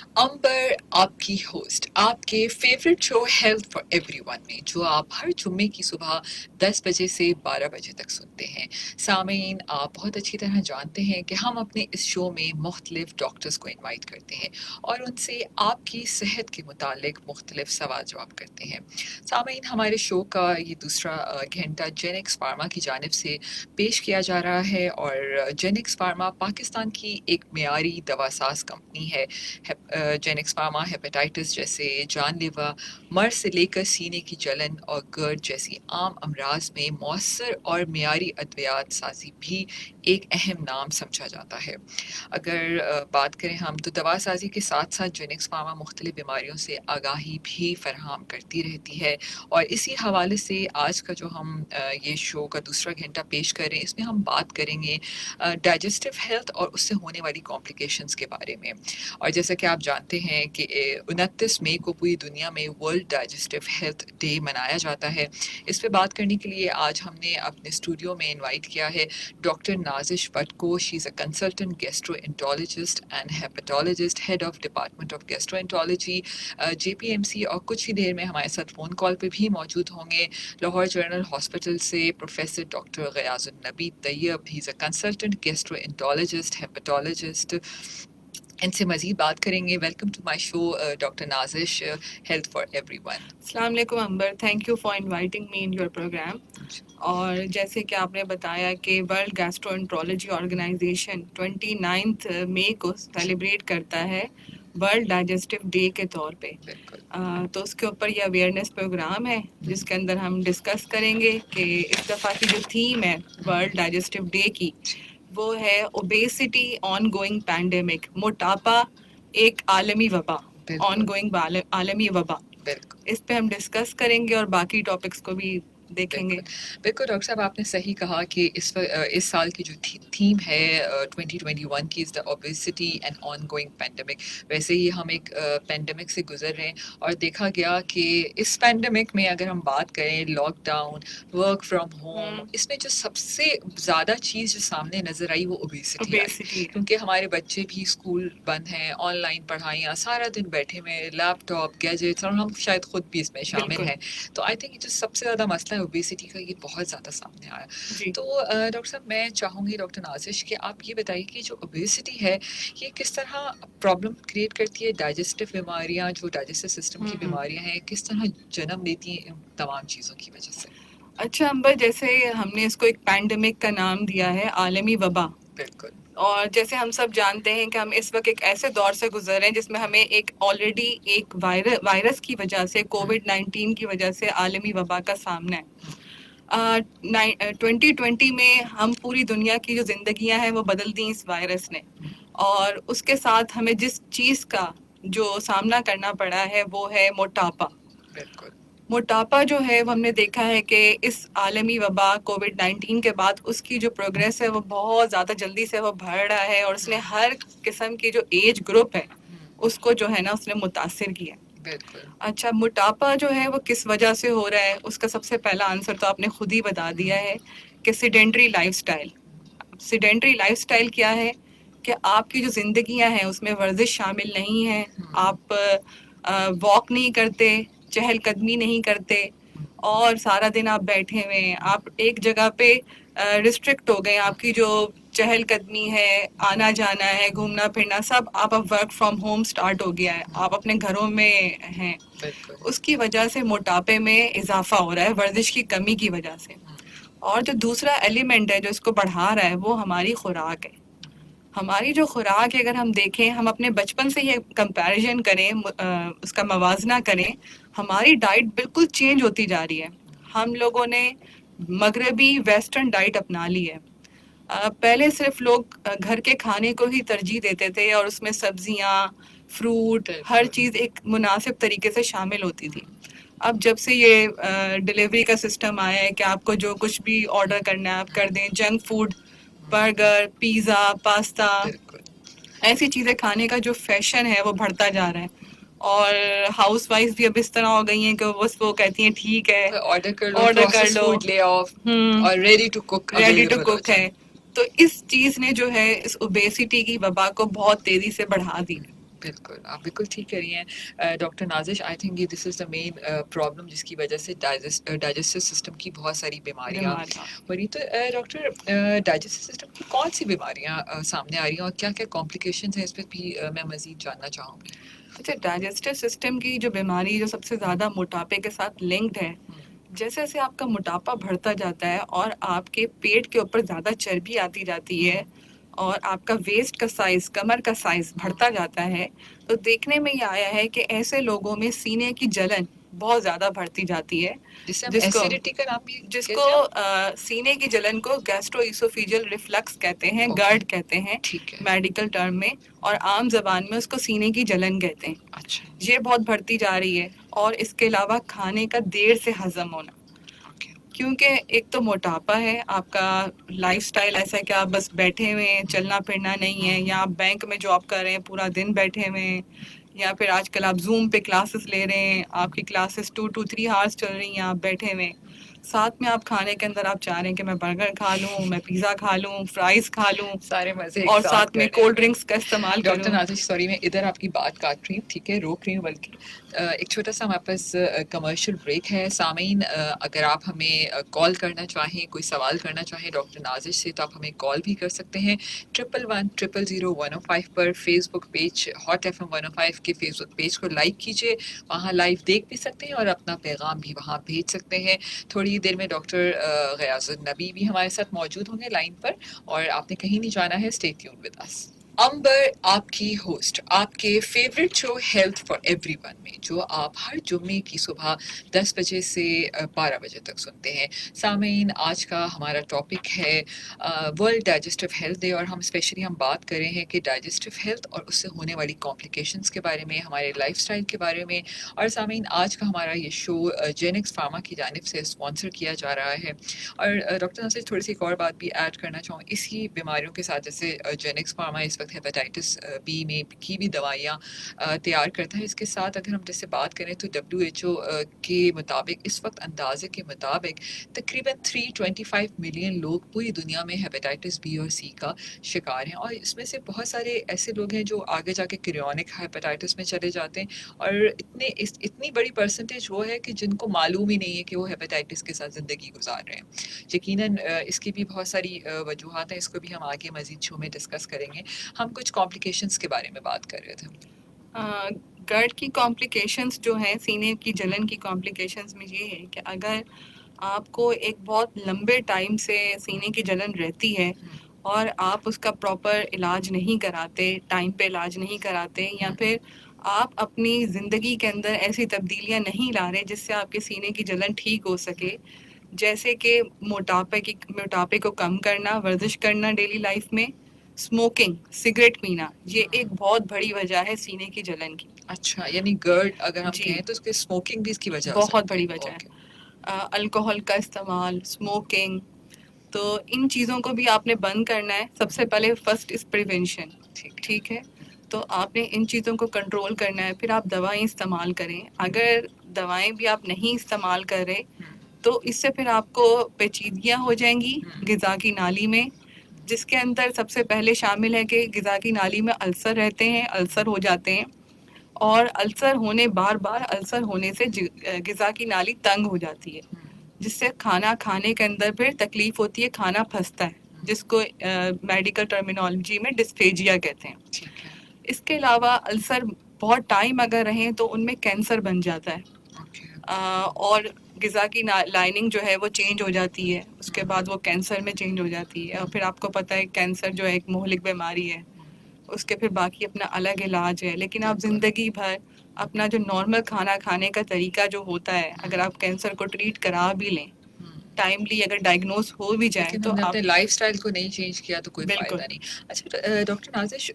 अंबर आपकी होस्ट आपके favourite show health for everyone में जो आप हर जुम्मे की सुबह 10 बजे से 12 बजे तक सुनते हैं। सामीन, आप बहुत अच्छी तरह जानते हैं कि हम अपने इस शो में मुख्तलिफ डॉक्टर्स को इनवाइट करते हैं और उनसे आपकी सेहत के मुतालिक मुख्तलिफ सवाल जवाब करते हैं। सामीन, हमारे शो का ये दूसरा घंटा जेनेक्स फार्मा की जानिब से पेश किया जा रहा है और जेनेक्स फार्मा पाकिस्तान की एक मियारी दवासाज कंपनी है। जेनेक्स फार्मा हेपेटाइटिस जैसे जानलेवा मर्ज से लेकर सीने की जलन और गर्द जैसी आम अमराज में मौसर और मियारी अद्वियात साजी भी एक अहम नाम समझा जाता है। अगर बात करें हम तो दवा साजी के साथ साथ जेनेक्स फार्मा मुख्तलिफ बीमारियों से आगाही भी फराहम करती रहती है और इसी हवाले से आज का जो हम ये शो का दूसरा घंटा पेश कर रहे हैं इसमें हम बात करेंगे डाइजेस्टिव हेल्थ और उससे होने वाली कॉम्प्लिकेशंस के बारे में। और जैसा कि आप जानते हैं कि 29 मई को पूरी दुनिया में वर्ल्ड डाइजेस्टिव हेल्थ डे मनाया जाता है। इस पे बात करने के लिए आज हमने अपने स्टूडियो में इनवाइट किया है डॉक्टर नाजिश भट्ट को। She is a consultant gastroenterologist and hepatologist, head of department of gastroenterology JPMC, और कुछ ही देर में हमारे साथ फ़ोन कॉल पे भी मौजूद होंगे लाहौर जनरल हॉस्पिटल से प्रोफेसर डॉक्टर गयाजुन Nabi Tayyab. He is a consultant gastroenterologist, hepatologist. इनसे मज़ीद बात करेंगे। Welcome to my show doctor Nazish, health for everyone. अस्सलाम वालेकुम Amber, thank you for inviting me in your programme. और जैसे कि आपने बताया कि वर्ल्ड गैस्ट्रोएंटरोलॉजी ऑर्गेनाइजेशन 29 मई को सेलिब्रेट करता है वर्ल्ड डाइजेस्टिव डे के तौर पे। तो उसके ऊपर ये अवेयरनेस प्रोग्राम है जिसके अंदर हम डिस्कस करेंगे कि इस दफ़ा की जो थीम है वर्ल्ड डाइजेस्टिव डे की वो है ओबेसिटी ऑन गोइंग पैंडेमिक, मोटापा एक आलमी वबा, ऑन गोइंग आलमी वबा। इस पे हम डिस्कस करेंगे और बाकी टॉपिक्स को भी देखेंगे। बिल्कुल डॉक्टर साहब, आपने सही कहा कि इस साल की जो थीम है 2021 की is the obesity and on going pandemic. वैसे ही हम एक पैंडेमिक से गुजर रहे हैं और देखा गया कि इस पैंडेमिक में अगर हम बात करें लॉकडाउन, वर्क फ्रॉम होम, इसमें जो सबसे ज़्यादा चीज़ जो सामने नज़र आई वो ओबेसिटी आई, क्योंकि हमारे बच्चे भी स्कूल बंद हैं, ऑनलाइन पढ़ाइयाँ, सारा दिन बैठे में लैपटॉप गैजेट्स, और हम शायद खुद भी इसमें शामिल हैं। तो आई थिंक जो सबसे ज़्यादा मसला है ओबेसिटी का ये बहुत ज़्यादा सामने आया। तो डॉक्टर साहब, मैं चाहूँगी डॉक्टर नाजिश कि आप ये बताइए कि जो ओबेसिटी है ये किस तरह प्रॉब्लम क्रिएट करती है। डाइजेस्टिव बीमारियाँ, जो डाइजेस्टिव सिस्टम की बीमारियाँ हैं, किस तरह जन्म लेती हैं इन तमाम चीज़ों की वजह से। अच्छा अंबर, जैसे हमने इसको एक पैंडेमिक का नाम दिया है, आलमी वबा। बिल्कुल। और जैसे हम सब जानते हैं कि हम इस वक्त एक ऐसे दौर से गुजर रहे हैं जिसमें हमें एक ऑलरेडी एक वायरस की वजह से, कोविड-19 की वजह से आलमी वबा का सामना है। 2020 में हम पूरी दुनिया की जो जिंदगियां हैं वो बदल दी इस वायरस ने, और उसके साथ हमें जिस चीज़ का जो सामना करना पड़ा है वो है मोटापा। बिल्कुल। मोटापा जो है वो हमने देखा है कि इस आलमी वबा कोविड-19 के बाद उसकी जो प्रोग्रेस है वो बहुत ज़्यादा जल्दी से वो बढ़ रहा है और उसने हर किस्म की जो एज ग्रुप है उसको जो है ना उसने मुतासिर किया। बिल्कुल। अच्छा, मोटापा जो है वो किस वजह से हो रहा है, उसका सबसे पहला आंसर तो आपने खुद ही बता दिया है कि सीडेंटरी लाइफस्टाइल। सीडेंटरी लाइफस्टाइल क्या है कि आपकी जो जिंदगियां हैं उसमें वर्जिश शामिल नहीं है, आप वॉक नहीं करते, चहलकदमी नहीं करते और सारा दिन आप बैठे हुए हैं, आप एक जगह पे रिस्ट्रिक्ट हो गए। आपकी जो चहलकदमी है, आना जाना है, घूमना फिरना सब आप अब वर्क फ्रॉम होम स्टार्ट हो गया है, आप अपने घरों में हैं। उसकी वजह से मोटापे में इजाफा हो रहा है, वर्जिश की कमी की वजह से। और जो दूसरा एलिमेंट है जो इसको बढ़ा रहा है वो हमारी खुराक है। हमारी जो खुराक है, अगर हम देखें, हम अपने बचपन से ये कंपैरिजन करें, उसका मवाजना करें, हमारी डाइट बिल्कुल चेंज होती जा रही है। हम लोगों ने मगरबी वेस्टर्न डाइट अपना ली है। पहले सिर्फ लोग घर के खाने को ही तरजीह देते थे और उसमें सब्जियां, फ्रूट, हर चीज़ एक मुनासिब तरीके से शामिल होती थी। अब जब से ये डिलीवरी का सिस्टम आया है कि आपको जो कुछ भी ऑर्डर करना है आप कर दें, junk food, burger, pizza, pasta, ऐसी चीज़ें खाने का जो फैशन है वो बढ़ता जा रहा है। और हाउस वाइफ भी अब इस तरह हो गई हैं कि बस वो कहती हैं ठीक है, ऑर्डर कर लो, फूड ले आओ और रेडी टू कुक है। तो इस चीज़ ने जो है इस ओबेसिटी की वबा को बहुत तेज़ी से बढ़ा दी। بالکل آپ بالکل ٹھیک کہہ رہی ہیں doctor Nazish. I think this is the main problem جس کی وجہ سے ڈائجسٹو سسٹم کی بہت ساری بیماریاں ہو رہی. تو ڈاکٹر ڈائجسٹو سسٹم کی کون سی بیماریاں سامنے آ رہی ہیں اور کیا کیا کمپلیکیشنز ہیں اس پہ بھی میں مزید جاننا چاہوں گی. اچھا ڈائجسٹو سسٹم کی جو بیماری جو سب سے زیادہ موٹاپے کے ساتھ لنکڈ ہے، جیسے جیسے آپ کا موٹاپا بڑھتا جاتا ہے اور آپ کے پیٹ کے اوپر زیادہ چربی آتی جاتی ہے اور آپ کا ویسٹ کا سائز، کمر کا سائز بڑھتا جاتا ہے، تو دیکھنے میں یہ آیا ہے کہ ایسے لوگوں میں سینے کی جلن بہت زیادہ بڑھتی جاتی ہے، ایسیڈیٹی کا نام بھی جس کو سینے کی جلن کو گیسٹرو ایسوفیجل ریفلکس کہتے ہیں، گرڈ کہتے ہیں میڈیکل ٹرم میں، اور عام زبان میں اس کو سینے کی جلن کہتے ہیں. اچھا یہ بہت بڑھتی جا رہی ہے. اور اس کے علاوہ کھانے کا دیر سے ہضم ہونا، کیونکہ ایک تو موٹاپا ہے، آپ کا لائف سٹائل ایسا ہے کہ آپ بس بیٹھے ہوئے ہیں، چلنا پھرنا نہیں ہے، یا آپ بینک میں جاب کر رہے ہیں پورا دن بیٹھے ہوئے ہیں، یا پھر آج کل آپ زوم پہ کلاسز لے رہے ہیں، آپ کی کلاسز 2 to 3 hours چل رہی ہیں، آپ بیٹھے ہوئے ہیں. ساتھ میں آپ کھانے کے اندر آپ چاہ رہے ہیں کہ میں برگر کھا لوں، میں پیزا کھا لوں، فرائز کھا لوں، سارے مزے اور ساتھ میں کولڈ ڈرنکس کا استعمال کروں. ڈاکٹر نازش سوری میں ادھر آپ کی بات کاٹ رہی ہوں، ٹھیک ہے، روک رہی ہوں، بلکہ ایک چھوٹا سا ہمارے پاس کمرشل بریک ہے. سامعین اگر آپ ہمیں کال کرنا چاہیں، کوئی سوال کرنا چاہیں ڈاکٹر نازش سے، تو آپ ہمیں کال بھی کر سکتے ہیں 1110000105 پر. فیس بک پیج ہاٹ ایف ایم 105 کے فیس بک پیج کو لائک کیجیے، وہاں لائیو دیکھ بھی سکتے ہیں اور اپنا پیغام بھی وہاں بھیج سکتے ہیں. تھوڑی دیر میں ڈاکٹر غیاث النبی بھی ہمارے ساتھ موجود ہوں گے لائن پر، اور آپ نے کہیں نہیں جانا ہے. Stay tune with us. Amber آپ کی ہوسٹ آپ کے favourite show health for everyone میں، جو آپ ہر جمعے کی صبح 10 بجے سے 12 بجے تک سنتے ہیں. سامعین آج کا ہمارا ٹاپک ہے ورلڈ ڈائجسٹو ہیلتھ ڈے، اور ہم اسپیشلی بات کر رہے ہیں کہ ڈائجسٹو ہیلتھ اور اس سے ہونے والی کمپلیکیشنز کے بارے میں، ہمارے لائف اسٹائل کے بارے میں. اور سامعین آج کا ہمارا یہ شو جینکس فارما کی جانب سے اسپانسر کیا جا رہا ہے. اور ڈاکٹر ناصر تھوڑی سی ایک اور بات بھی ایڈ کرنا چاہوں، اسی بیماریوں کے ساتھ جیسے جینکس فارما اس وقت ہیپاٹائٹس بی میں کی بھی دوائیاں تیار کرتا ہے. اس کے ساتھ اگر ہم جیسے بات کریں تو WHO کے مطابق اس وقت اندازے کے مطابق تقریباً 325 ملین لوگ پوری دنیا میں ہیپاٹائٹس بی اور سی کا شکار ہیں، اور اس میں سے بہت سارے ایسے لوگ ہیں جو آگے جا کے کریونک ہیپاٹائٹس میں چلے جاتے ہیں، اور اتنی بڑی پرسنٹیج وہ ہے کہ جن کو معلوم ہی نہیں ہے کہ وہ ہیپاٹائٹس کے ساتھ زندگی گزار رہے ہیں. یقیناً اس کی بھی بہت ساری وجوہات ہیں، اس کو بھی ہم آگے مزید شو میں ڈسکس کریں گے. ہم کچھ کمپلیکیشنز کے بارے میں بات کر رہے تھے. گرڈ کی کمپلیکیشنز جو ہیں، سینے کی جلن کی کمپلیکیشنز میں یہ ہے کہ اگر آپ کو ایک بہت لمبے ٹائم سے سینے کی جلن رہتی ہے اور آپ اس کا پراپر علاج نہیں کراتے، ٹائم پہ علاج نہیں کراتے، یا پھر آپ اپنی زندگی کے اندر ایسی تبدیلیاں نہیں لا رہے جس سے آپ کے سینے کی جلن ٹھیک ہو سکے، جیسے کہ موٹاپے کو کم کرنا، ورزش کرنا ڈیلی لائف میں، اسموکنگ، سگریٹ پینا، یہ ایک بہت بڑی وجہ ہے سینے کی جلن کی. اچھا، یعنی گرڈ اگر ہم جی، کہیں تو اس کے اسموکنگ بھی اس کی وجہ بہت بڑی وجہ ہے. الکوہل کا استعمال، اسموکنگ، تو ان چیزوں کو بھی آپ نے بند کرنا ہے. سب سے پہلے فرسٹ از پریونشن، ٹھیک ہے؟ تو آپ نے ان چیزوں کو کنٹرول کرنا ہے. پھر آپ دوائیں استعمال کریں. اگر دوائیں بھی آپ نہیں استعمال کر رہے تو اس سے پھر آپ کو پیچیدگیاں ہو جائیں گی غذا کی نالی میں، جس کے اندر سب سے پہلے شامل ہے کہ غذا کی نالی میں السر رہتے ہیں، السر ہو جاتے ہیں، اور السر ہونے بار بار السر ہونے سے غذا کی نالی تنگ ہو جاتی ہے، جس سے کھانا کھانے کے اندر پھر تکلیف ہوتی ہے، کھانا پھنستا ہے، جس کو میڈیکل ٹرمینالوجی میں ڈسپھیجیا کہتے ہیں. اس کے علاوہ السر بہت ٹائم اگر رہیں تو ان میں کینسر بن جاتا ہے، اور غذا کی لائننگ جو ہے وہ چینج ہو جاتی ہے، اس کے بعد وہ کینسر میں چینج ہو جاتی ہے. اور پھر آپ کو پتہ ہے کینسر جو ہے ایک مہلک بیماری ہے، اس کے پھر باقی اپنا الگ علاج ہے. لیکن آپ زندگی بھر اپنا جو نارمل کھانا کھانے کا طریقہ جو ہوتا ہے، اگر آپ کینسر کو ٹریٹ کرا بھی لیں ٹائملی، اگر ڈائگنوز ہو بھی جائے لیکن تو ہم نے آپ اپنے لائف سٹائل کو نہیں چینج کیا تو کوئی بالکل فائدہ نہیں. اچھا ڈاکٹر نازش،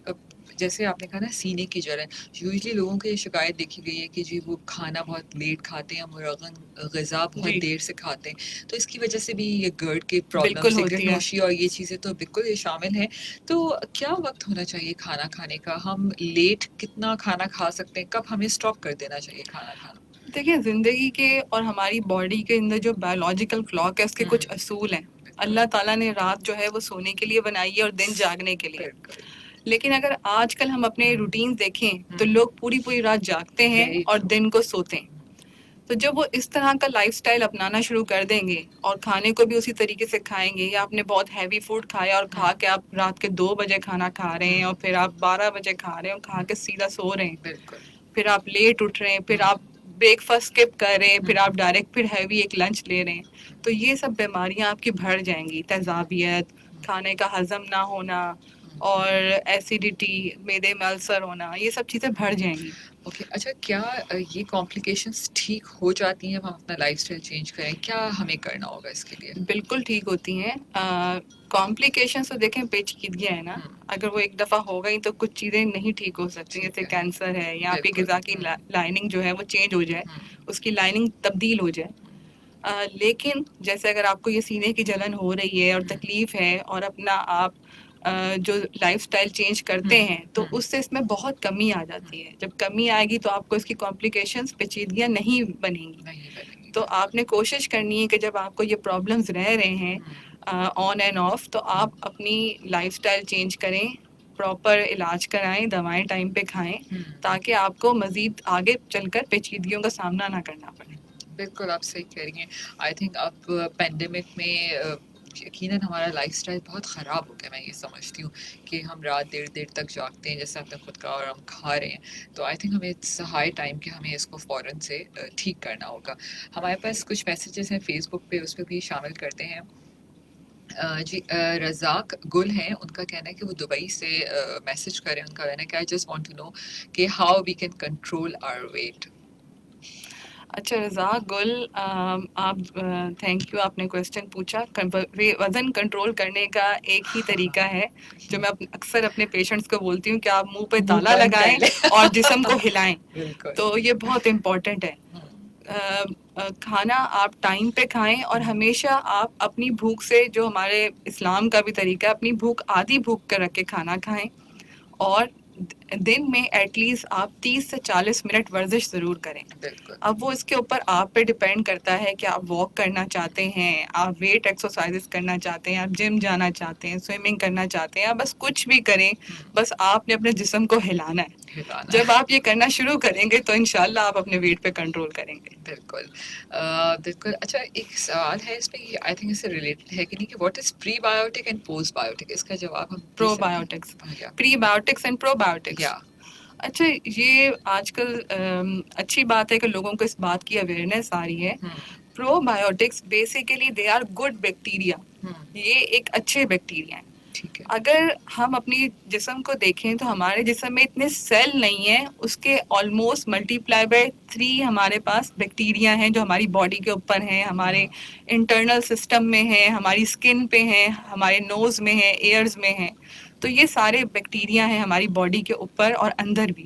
جیسے آپ نے کہا نا سینے کی جلن، یوزلی لوگوں کی یہ شکایت دیکھی گئی ہے کہ جی وہ کھانا بہت لیٹ کھاتے ہیں، مرغن غذا بہت دیر سے کھاتے ہیں، تو اس کی وجہ سے بھی یہ گرڈ کے پرابلم، بالکل سگریٹ ہوتی ہے. نوشی اور یہ چیزیں تو بالکل یہ شامل ہیں. تو کیا وقت ہونا چاہیے کھانا کھانے کا؟ ہم لیٹ کتنا کھانا کھا سکتے ہیں؟ کب ہمیں اسٹاپ کر دینا چاہیے کھانا کھانا؟ دیکھیں، زندگی کے اور ہماری باڈی کے اندر جو بایولوجیکل کلاک ہے اس کے کچھ اصول ہیں. اللہ تعالیٰ نے رات جو ہے وہ سونے کے لیے بنائی ہے اور دن جاگنے کے لیے. لیکن اگر آج کل ہم اپنے روٹین دیکھیں تو لوگ پوری پوری رات جاگتے ہیں Very اور true. دن کو سوتے ہیں. تو جب وہ اس طرح کا لائف سٹائل اپنانا شروع کر دیں گے اور کھانے کو بھی اسی طریقے سے کھائیں گے, یا آپ نے بہت ہیوی فوڈ کھایا اور کھا کے آپ رات کے 2 بجے کھانا کھا رہے ہیں اور پھر آپ 12 بجے کھا رہے ہیں اور کھا کے سیدھا سو رہے ہیں, بالکل. پھر آپ لیٹ اٹھ رہے ہیں, پھر آپ بریک فاسٹ اسکپ کر رہے ہیں, پھر آپ ڈائریکٹ پھر ہیوی ایک لنچ لے رہے ہیں, تو یہ سب بیماریاں آپ کی بڑھ جائیں گی. تیزابیت, کھانے کا ہضم نہ ہونا, اور ایسیڈیٹی, معدے میں السر ہونا, یہ سب چیزیں بڑھ جائیں گی. اوکے, اچھا کیا یہ کمپلیکیشنس ٹھیک ہو جاتی ہیں ہم اپنا لائف اسٹائل چینج کریں؟ کیا ہمیں کرنا ہوگا اس کے لیے؟ بالکل ٹھیک ہوتی ہیں. کمپلیکیشنس تو دیکھیں پیچیدگیاں ہے نا, اگر وہ ایک دفعہ ہو گئی تو کچھ چیزیں نہیں ٹھیک ہو سکتی, جیسے کینسر ہے یا آپ کی غذا کی لائننگ جو ہے وہ چینج ہو جائے, اس کی لائننگ تبدیل ہو جائے. لیکن جیسے اگر آپ کو یہ سینے کی جلن ہو رہی ہے اور تکلیف ہے اور اپنا آپ جو لائف سٹائل چینج کرتے ہیں تو اس سے اس میں بہت کمی آ جاتی ہے. جب کمی آئے گی تو آپ کو اس کی کمپلیکیشنز پیچیدگیاں نہیں بنیں گی. تو آپ نے کوشش کرنی ہے کہ جب آپ کو یہ پرابلمز رہ رہے ہیں آن اینڈ آف, تو آپ اپنی لائف سٹائل چینج کریں, پراپر علاج کرائیں, دوائیں ٹائم پہ کھائیں, تاکہ آپ کو مزید آگے چل کر پیچیدگیوں کا سامنا نہ کرنا پڑے. بالکل آپ صحیح کہہ رہی ہیں. آئی تھنک اب پینڈیمک میں یقیناً ہمارا لائف اسٹائل بہت خراب ہو گیا. میں یہ سمجھتی ہوں کہ ہم رات دیر دیر تک جاگتے ہیں, جیسے آپ نے خود کہا, اور ہم کھا رہے ہیں. تو آئی تھنک ہمیں اٹس ہائی ٹائم کہ ہمیں اس کو فوراً سے ٹھیک کرنا ہوگا. ہمارے پاس کچھ میسیجز ہیں فیس بک پہ, اس پہ بھی شامل کرتے ہیں. جی, رزاق گل ہیں, ان کا کہنا ہے کہ وہ دبئی سے میسج کریں. ان کا کہنا ہے کہ I just want to know کہ how we can control our weight. اچھا رضا گل, آپ تھینک یو, آپ نے کویسچن پوچھا. وزن کنٹرول کرنے کا ایک ہی طریقہ ہے جو میں اکثر اپنے پیشنٹس کو بولتی ہوں کہ آپ منہ پہ تالا لگائیں اور جسم کو ہلائیں. تو یہ بہت امپورٹنٹ ہے. کھانا آپ ٹائم پہ کھائیں, اور ہمیشہ آپ اپنی بھوک سے, جو ہمارے اسلام کا بھی طریقہ ہے, اپنی بھوک آدھی بھوک کر رکھ کے کھانا کھائیں. اور دن میں ایٹ لیسٹ آپ 30 سے 40 منٹ ورزش ضرور کریں. اب وہ اس کے اوپر آپ پہ ڈپینڈ کرتا ہے کہ آپ واک کرنا چاہتے ہیں, آپ ویٹ ایکسرسائزز کرنا چاہتے ہیں, آپ جم جانا چاہتے ہیں, سوئمنگ کرنا چاہتے ہیں, آپ بس کچھ بھی کریں, بس آپ نے اپنے جسم کو ہلانا ہے. جب آپ یہ کرنا شروع کریں گے تو انشاءاللہ آپ اپنے ویٹ پہ کنٹرول کریں گے. بالکل بالکل. اچھا ایک سوال ہے اس پہ, آئی تھنک اس سے ریلیٹڈ ہے کہ نہیں, کہ what is prebiotic and postbiotic? اس کا جواب ہم probiotics, prebiotics and probiotics. اچھا, یہ آج کل اچھی بات ہے کہ لوگوں کو اس بات کی اویئرنیس آ رہی ہے. Probiotics basically they are good bacteria, یہ ایک اچھے بیکٹیریا ہیں. اگر ہم اپنی جسم کو دیکھیں تو ہمارے جسم میں اتنے سیل نہیں ہیں, اس کے آلموسٹ ملٹی پلائی بائی 3 ہمارے پاس بیکٹیریا ہیں جو ہماری باڈی کے اوپر ہیں, ہمارے انٹرنل سسٹم میں ہیں, ہماری اسکن پہ ہیں, ہمارے نوز میں ہیں, ایئرز میں ہیں. تو یہ سارے بیکٹیریا ہیں ہماری باڈی کے اوپر اور اندر بھی.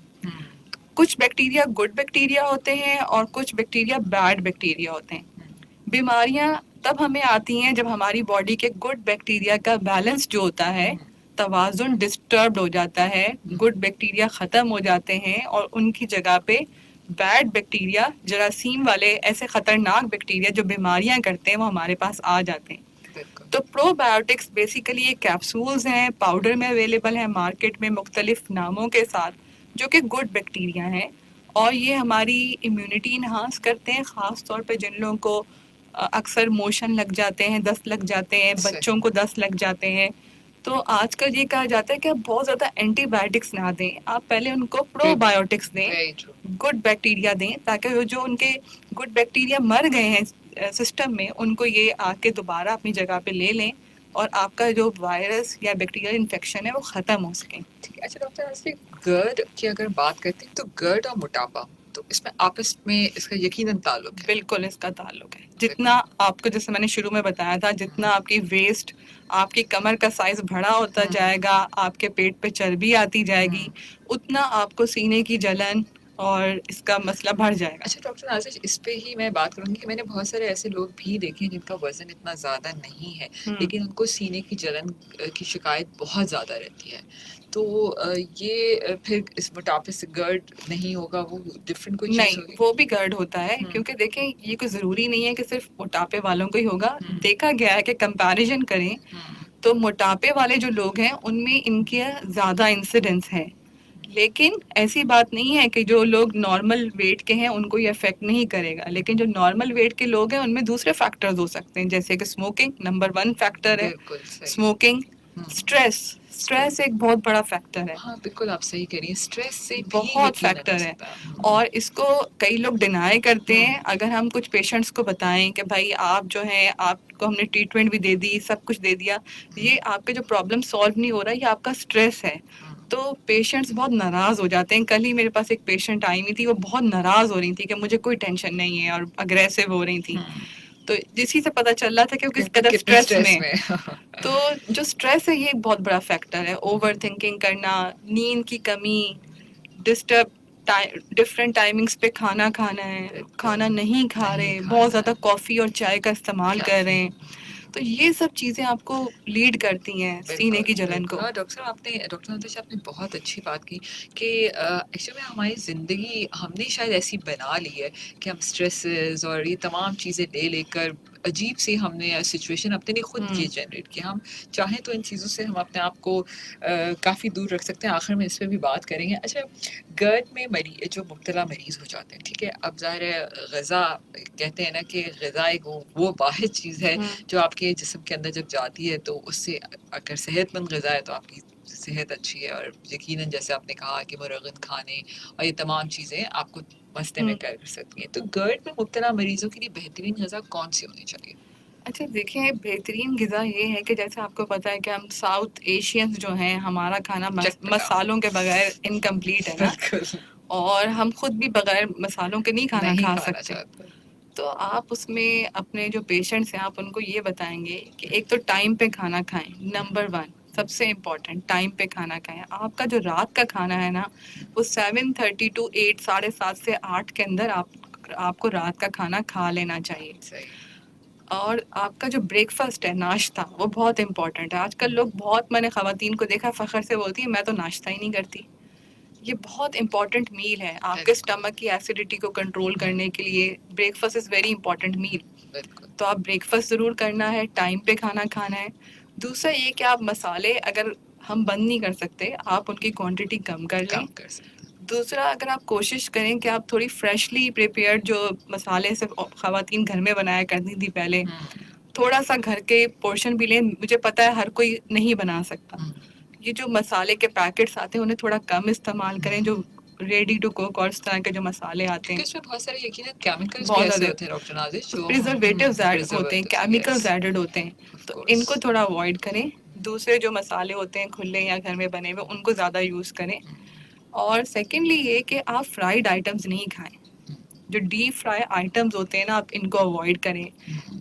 کچھ بیکٹیریا گڈ بیکٹیریا ہوتے ہیں اور کچھ بیکٹیریا بیڈ بیکٹیریا ہوتے ہیں. بیماریاں تب ہمیں آتی ہیں جب ہماری باڈی کے گڈ بیکٹیریا کا بیلنس جو ہوتا ہے, توازن ڈسٹربڈ ہو جاتا ہے, گڈ بیکٹیریا ختم ہو جاتے ہیں اور ان کی جگہ پہ بیڈ بیکٹیریا, جراثیم والے ایسے خطرناک بیکٹیریا جو بیماریاں کرتے ہیں, وہ ہمارے پاس آ جاتے ہیں. تو پرو بایوٹکس بیسیکلی یہ کیپسولز ہیں, پاؤڈر میں اویلیبل ہیں مارکیٹ میں مختلف ناموں کے ساتھ, جو کہ گڈ بیکٹیریا ہیں, اور یہ ہماری امیونٹی انہانس کرتے ہیں, خاص طور پہ جن لوگوں کو اکثر موشن لگ جاتے ہیں, دست لگ جاتے ہیں, بچوں کو دست لگ جاتے ہیں. تو آج کل یہ کہا جاتا ہے کہ آپ بہت زیادہ اینٹی بایوٹکس نہ دیں, آپ پہلے ان کو پرو بایوٹکس دیں, گڈ بیکٹیریا دیں, تاکہ جو ان کے گڈ بیکٹیریا مر گئے ہیں سسٹم میں, ان کو یہ آ کے دوبارہ اپنی جگہ پہ لے لیں اور آپ کا جو وائرس یا بیکٹیریل انفیکشن ہے وہ ختم ہو سکیں. ٹھیک ہے. اچھا ڈاکٹر, ایسے گرد کی اگر بات کرتے ہیں تو گرد اور موٹاپا, تو اس میں آپس میں اس کا یقیناً تعلق ہے. بالکل اس کا تعلق ہے. جتنا آپ کو, جیسے میں نے شروع میں بتایا تھا, جتنا آپ کی ویسٹ, آپ کی کمر کا سائز بڑا ہوتا جائے گا, آپ کے پیٹ پہ چربی آتی جائے گی, اتنا آپ کو سینے کی جلن اور اس کا مسئلہ بڑھ جائے گا. اچھا ڈاکٹر نازش, اس پہ ہی میں بات کروں گی کہ میں نے بہت سارے ایسے لوگ بھی دیکھے ہیں جن کا وزن اتنا زیادہ نہیں ہے, لیکن ان کو سینے کی جلن کی شکایت بہت زیادہ رہتی ہے. تو یہ پھر اس موٹاپے سے گرد نہیں ہوگا, وہ ڈفرینٹ کوئی چیز ہوگی؟ نہیں, وہ بھی گرد ہوتا ہے, کیونکہ دیکھیں یہ کوئی ضروری نہیں ہے کہ صرف موٹاپے والوں کو ہی ہوگا. دیکھا گیا ہے کہ کمپیریزن کریں تو موٹاپے والے جو لوگ ہیں ان میں ان کے زیادہ انسیڈنس ہے. لیکن ایسی بات نہیں ہے کہ جو لوگ نارمل ویٹ کے ہیں ان کو یہ افیکٹ نہیں کرے گا. لیکن جو نارمل ویٹ کے لوگ ہیں ان میں دوسرے فیکٹرز ہو سکتے ہیں, جیسے کہ اسموکنگ نمبر 1 فیکٹر ہے. بالکل صحیح. اسموکنگ, اسٹریس ایک بہت بڑا فیکٹر ہے, ہاں بالکل آپ صحیح کہہ رہی ہیں, اسٹریس سے بھی بہت یقیناً ہو فیکٹر ہے. سکتا ہے. اور اس کو کئی لوگ ڈینائی کرتے ہیں. اگر ہم کچھ پیشنٹس کو بتائیں کہ بھائی آپ جو ہے آپ کو ہم نے ٹریٹمنٹ بھی دے دی, سب کچھ دے دیا, یہ آپ کے جو پرابلم سالو نہیں ہو رہا, یہ آپ کا اسٹریس ہے, تو پیشنٹس بہت ناراض ہو جاتے ہیں. کل ہی میرے پاس ایک پیشنٹ آئی ہوئی تھی, وہ بہت ناراض ہو رہی تھی کہ مجھے کوئی ٹینشن نہیں ہے, اور اگریسو ہو رہی تھی. تو جسی سے پتہ چل رہا تھا کہ وہ کس قدر کتنے اسٹریس میں. میں تو جو اسٹریس ہے یہ ایک بہت بڑا فیکٹر ہے. اوور تھنکنگ کرنا, نیند کی کمی, ڈسٹرب, ڈفرینٹ ٹائمنگس پہ کھانا کھانا ہے, کھانا نہیں کھا رہے, بہت زیادہ کافی اور چائے کا استعمال کر رہے ہیں, تو یہ سب چیزیں آپ کو لیڈ کرتی ہیں سینے کی جلن کو. ہاں ڈاکٹر صاحب آپ نے بہت اچھی بات کی کہ ایکچولی میں ہماری زندگی ہم نے شاید ایسی بنا لی ہے کہ ہم اسٹریسز اور یہ تمام چیزیں لے لے کر عجیب سی ہم نے سچویشن اپنے لیے خود کی جنریٹ کی. ہم چاہیں تو ان چیزوں سے ہم اپنے آپ کو کافی دور رکھ سکتے ہیں. آخر میں اس پہ بھی بات کریں گے. اچھا, گرد میں جو مبتلا مریض ہو جاتے ہیں, ٹھیک ہے, اب ظاہر ہے غذا کہتے ہیں نا کہ غذا ایک وہ واحد چیز ہے جو آپ کے جسم کے اندر جب جاتی ہے تو اس سے اگر صحت مند غذا ہے تو آپ کی صحت اچھی ہے, اور یقیناً جیسے آپ نے کہا کہ مرغن کھانے اور یہ تمام چیزیں آپ کو مستے میں کر سکتی ہیں. تو گرد میں مبتلا مریضوں کے لیے بہترین غذا کون سی ہونی چاہیے؟ اچھا دیکھیں, بہترین غذا یہ ہے کہ جیسے آپ کو پتہ ہے کہ ہم ساؤتھ ایشینز جو ہیں, ہمارا کھانا مسالوں کے بغیر انکمپلیٹ ہے نا, اور ہم خود بھی بغیر مسالوں کے نہیں کھانا کھا سکتے. تو آپ اس میں اپنے جو پیشنٹس ہیں آپ ان کو یہ بتائیں گے کہ ایک تو ٹائم پہ کھانا کھائیں, نمبر 1 سب سے امپورٹنٹ, ٹائم پہ کھانا کھائیں. آپ کا جو رات کا کھانا ہے نا وہ 7:30 to 8, 7:30 سے 8 کے اندر آپ کو رات کا کھانا کھا لینا چاہیے. اور آپ کا جو بریک فاسٹ ہے, ناشتہ, وہ بہت امپورٹنٹ ہے. آج کل لوگ بہت, میں نے خواتین کو دیکھا فخر سے بولتی ہیں میں تو ناشتہ ہی نہیں کرتی. یہ بہت امپورٹنٹ میل ہے آپ کے اسٹمک کی ایسیڈیٹی کو کنٹرول کرنے کے لیے. Breakfast is very important meal, تو آپ بریک فاسٹ ضرور کرنا ہے, ٹائم پہ کھانا کھانا ہے. دوسرا یہ کہ آپ مسالے اگر ہم بند نہیں کر سکتے, آپ ان کی کوانٹٹی کم کر لیں. دوسرا, اگر آپ کوشش کریں کہ آپ تھوڑی فریشلی پریپیئرڈ جو مسالے سے خواتین گھر میں بنایا کرتی تھی پہلے, تھوڑا سا گھر کے پورشن بھی لیں. مجھے پتا ہے ہر کوئی نہیں بنا سکتا. یہ جو مسالے کے پیکٹس آتے ہیں انہیں تھوڑا کم استعمال کریں, جو ریڈی ٹو کوک اور اس طرح کے جو مسالے آتے ہیں, اس میں بہت سارے یقیناً کیمیکلز بھی بہت ایسے زیادہ ہوتے ہیں ڈاکٹر نازش جو پریزرویٹوز ایڈ ہوتے ہیں, کیمیکلز ایڈڈ ہوتے ہیں, تو ان کو تھوڑا اوائڈ کریں. دوسرے جو مسالے ہوتے ہیں کھلے یا گھر میں بنے ہوئے ان کو زیادہ یوز کریں. اور سیکنڈلی یہ کہ آپ فرائیڈ آئٹمس نہیں کھائیں. جو ڈیپ فرائی آئٹمس ہوتے ہیں نا آپ ان کو اوائڈ کریں.